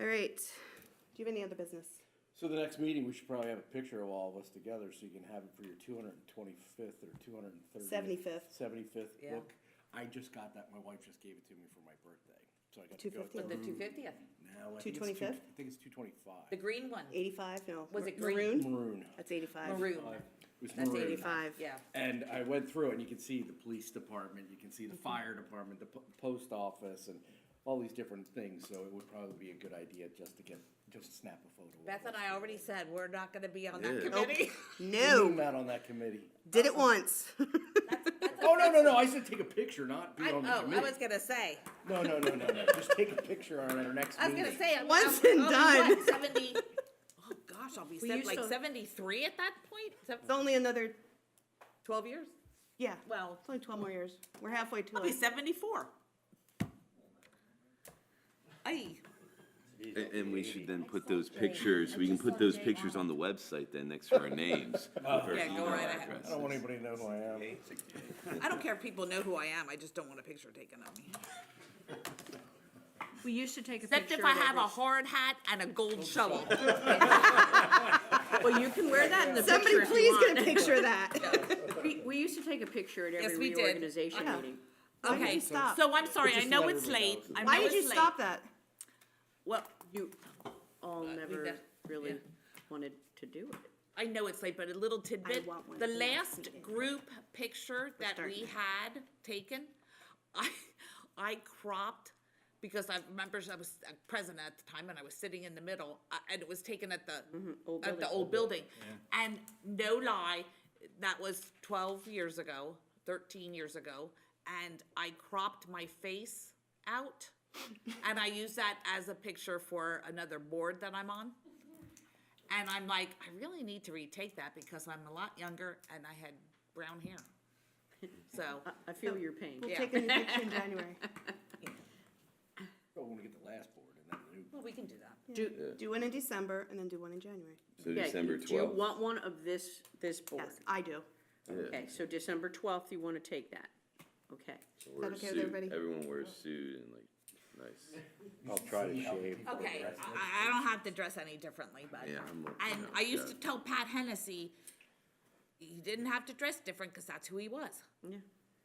All right, do you have any other business? So the next meeting, we should probably have a picture of all of us together, so you can have it for your 225th or 230th. 75th. 75th Yeah. book. I just got that, my wife just gave it to me for my birthday, so I got to go 250th? The through. 250th, No, I think it's 225th? I think it's 225. the green one, 85, no. Was it Maroon? Maroon. That's 85. maroon, It was that's maroon. 85. yeah. And I went through it, and you can see the police department, you can see the fire department, the post office, and all these different things, so it would probably be a good idea just to snap a photo. of Beth and us. I already said, we're not gonna be on that Yeah. committee. I'm No, not on that committee. did it once. Oh, no, I said take a picture, not be on the I committee. was gonna say, No, just take a picture on our next I was meeting. gonna say, Once I'll and be what, done. 70, oh gosh, I'll be Well, you like still- 73 at that point? It's only another 12 years? Yeah, Well, it's only 12 more years. We're halfway to I'll be it. 74. Aye. And we should then put those pictures, we can put those pictures on the website then next to our names. with our Yeah, go email right ahead. addresses. I don't want anybody to know who I am. I don't care if people know who I am, I just don't want a picture taken of me. We used to take a Except picture if I of have a every- hard hat and a gold shovel. Well, you can wear that in the Somebody picture if you please get a want. picture of that. We used to take a picture at Yes, every we did. reorganization Yeah. meeting. Why did Okay, you stop? so I'm sorry, I Just know let it's everybody late. know. I Why know did you it's late. stop that? Well, You all never did- really yeah. wanted to do it. I know it's late, but a little tidbit. want one The for next last meeting. group picture that we had taken, I cropped, because I remember I was president at the time and I was sitting in the middle, and it was taken at the, old at the building. old building. And no lie, that was 12 years ago, 13 years ago, and I cropped my face out. And I use that as a picture for another board that I'm on. And I'm like, I really need to retake that because I'm a lot younger and I had brown hair. So, I feel your pain. We'll Yeah. take a new picture in January. Oh, I wanna get the last board and then the new. well, we can do that. Do one in December and then do one in January. So Okay, December Do you 12th. want one of this board? Yes, I do. Okay, so December 12th, you want to take that? Okay. Wear a okay with suit. everybody? Everyone wears a suit and like, nice. I'll try to shave. Okay, I don't have to dress any differently, but. Yeah, I'm looking And out, I used to yeah. tell Pat Hennessy, he didn't have to dress different because that's who he was. Yeah.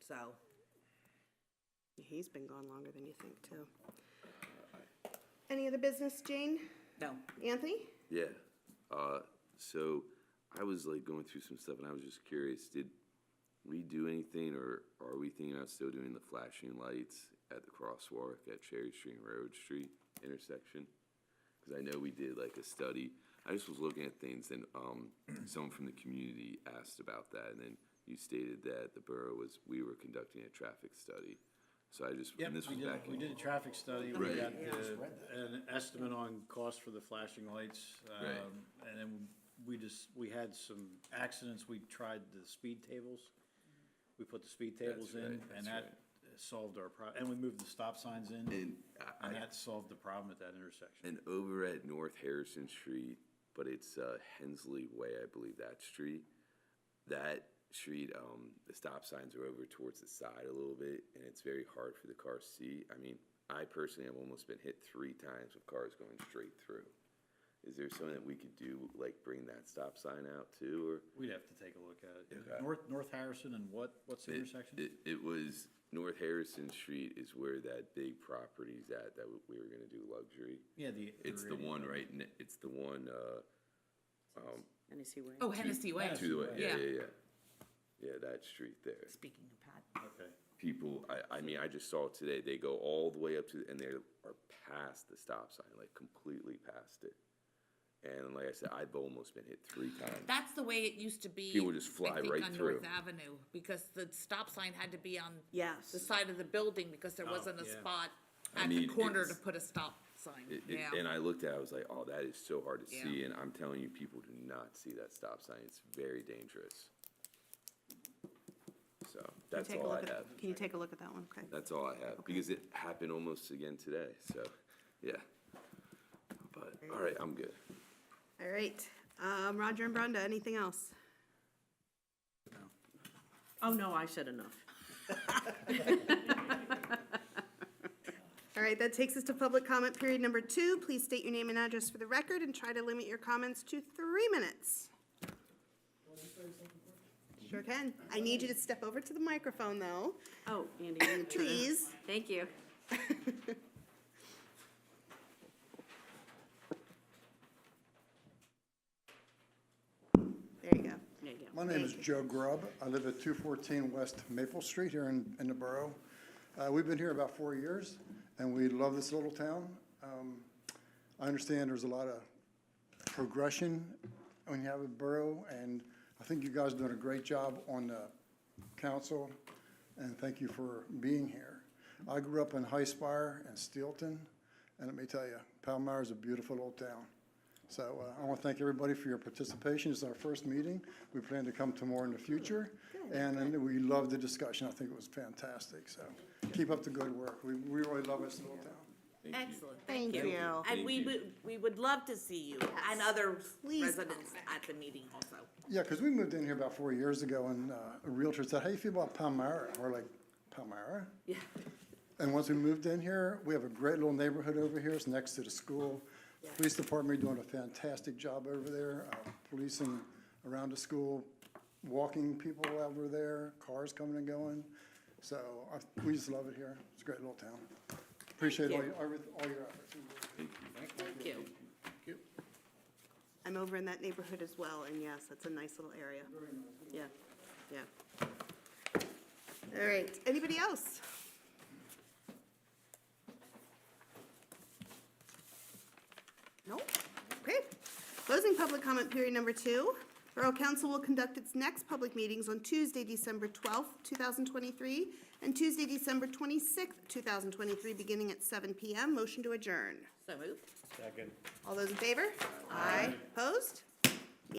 So, He's been gone longer than you think, too. Any other business, Jane? no. Yeah. Anthony? So I was like going through some stuff and I was just curious, did we do anything or are we thinking about still doing the flashing lights at the crosswalk at Cherry Street and Railroad Street intersection? Because I know we did like a study. I just was looking at things and someone from the community asked about that and then you stated that the borough we were conducting a traffic study. So I just, Yep, and this was back we in. did a traffic study, we Right. got an estimate on cost for the flashing lights. Right. And then we had some accidents, we tried the speed tables. We put the speed tables That's in, right, and that's that solved our and we moved the stop signs in, And I, and that solved the problem at that intersection. and over at North Harrison Street, but it's Hensley Way, I believe that street. That street, the stop signs are over towards the side a little bit, and it's very hard for the cars to see. I mean, I personally have almost been hit 3 times with cars going straight through. Is there something that we could do, like bring that stop sign out too, or? We'd have to take a look at it. Okay. North Harrison and what's the intersection? It was North Harrison Street is where that big property's at that we were gonna do luxury. Yeah, It's the radio. one right, it's the one, Hennessy Way. Oh, Hennessy Way. to the, Yeah. Yeah, that street there. Speaking of Pat. Okay. People, I mean, I just saw it today, they go all the way up to, and they are past the stop sign, like completely past it. And like I said, I've almost been hit 3 times. That's the way it used to be. People just fly I think right on through. North Avenue, because the stop sign had to be on Yes. the side of the building because there wasn't a yeah. spot I at the mean, corner to it's- put a stop sign. Yeah. And I looked at it, I was like, oh, that is so hard to Yeah. see, and I'm telling you, people do not see that stop sign, it's very dangerous. So, that's Take a all I look at- have. Can you take a look at that one? Okay. That's all I have, because it happened almost again today, so, yeah. But, all right, I'm good. All right. Roger and Brenda, anything else? Oh, no, I said enough. All right, that takes us to public comment period number 2. Please state your name and address for the record and try to limit your comments to 3 minutes. Sure can. I need you to step over to the microphone, though. Oh, Andy, you turn it. Please. Thank you. There you go. There you go. My name is Joe Grubb. I live at 214 West Maple Street here in the borough. We've been here about 4 years, and we love this little town. I understand there's a lot of progression when you have a borough, and I think you guys are doing a great job on the council, and thank you for being here. I grew up in High Spire and Steelton, and let me tell you, Palmyra is a beautiful old town. So I want to thank everybody for your participation. It's our first meeting. We plan to come to more in the future. And we love the discussion. I think it was fantastic. So keep up the good work. We really love this little town. Excellent, Thank thank you. you. And we would love to see you and other Please residents at the meeting also. Yeah, because we moved in here about 4 years ago, and a realtor said, how do you feel about Palmyra? We're like, Palmyra? Yeah. And once we moved in here, we have a great little neighborhood over here. It's next to the school. Police department doing a fantastic job over there, policing around the school, walking people over there, cars coming and going. So we just love it here. It's a great little town. Appreciate all your efforts. Thank you. I'm over in that neighborhood as well, and yes, it's a nice little area. Yeah, yeah. All right, anybody else? Nope. Okay. Closing public comment period number 2. Borough Council will conduct its next public meetings on Tuesday, December 12th, 2023, and Tuesday, December 26th, 2023, beginning at 7 p.m. Motion to adjourn. So moved. Second. All those in favor? Aye. Opposed?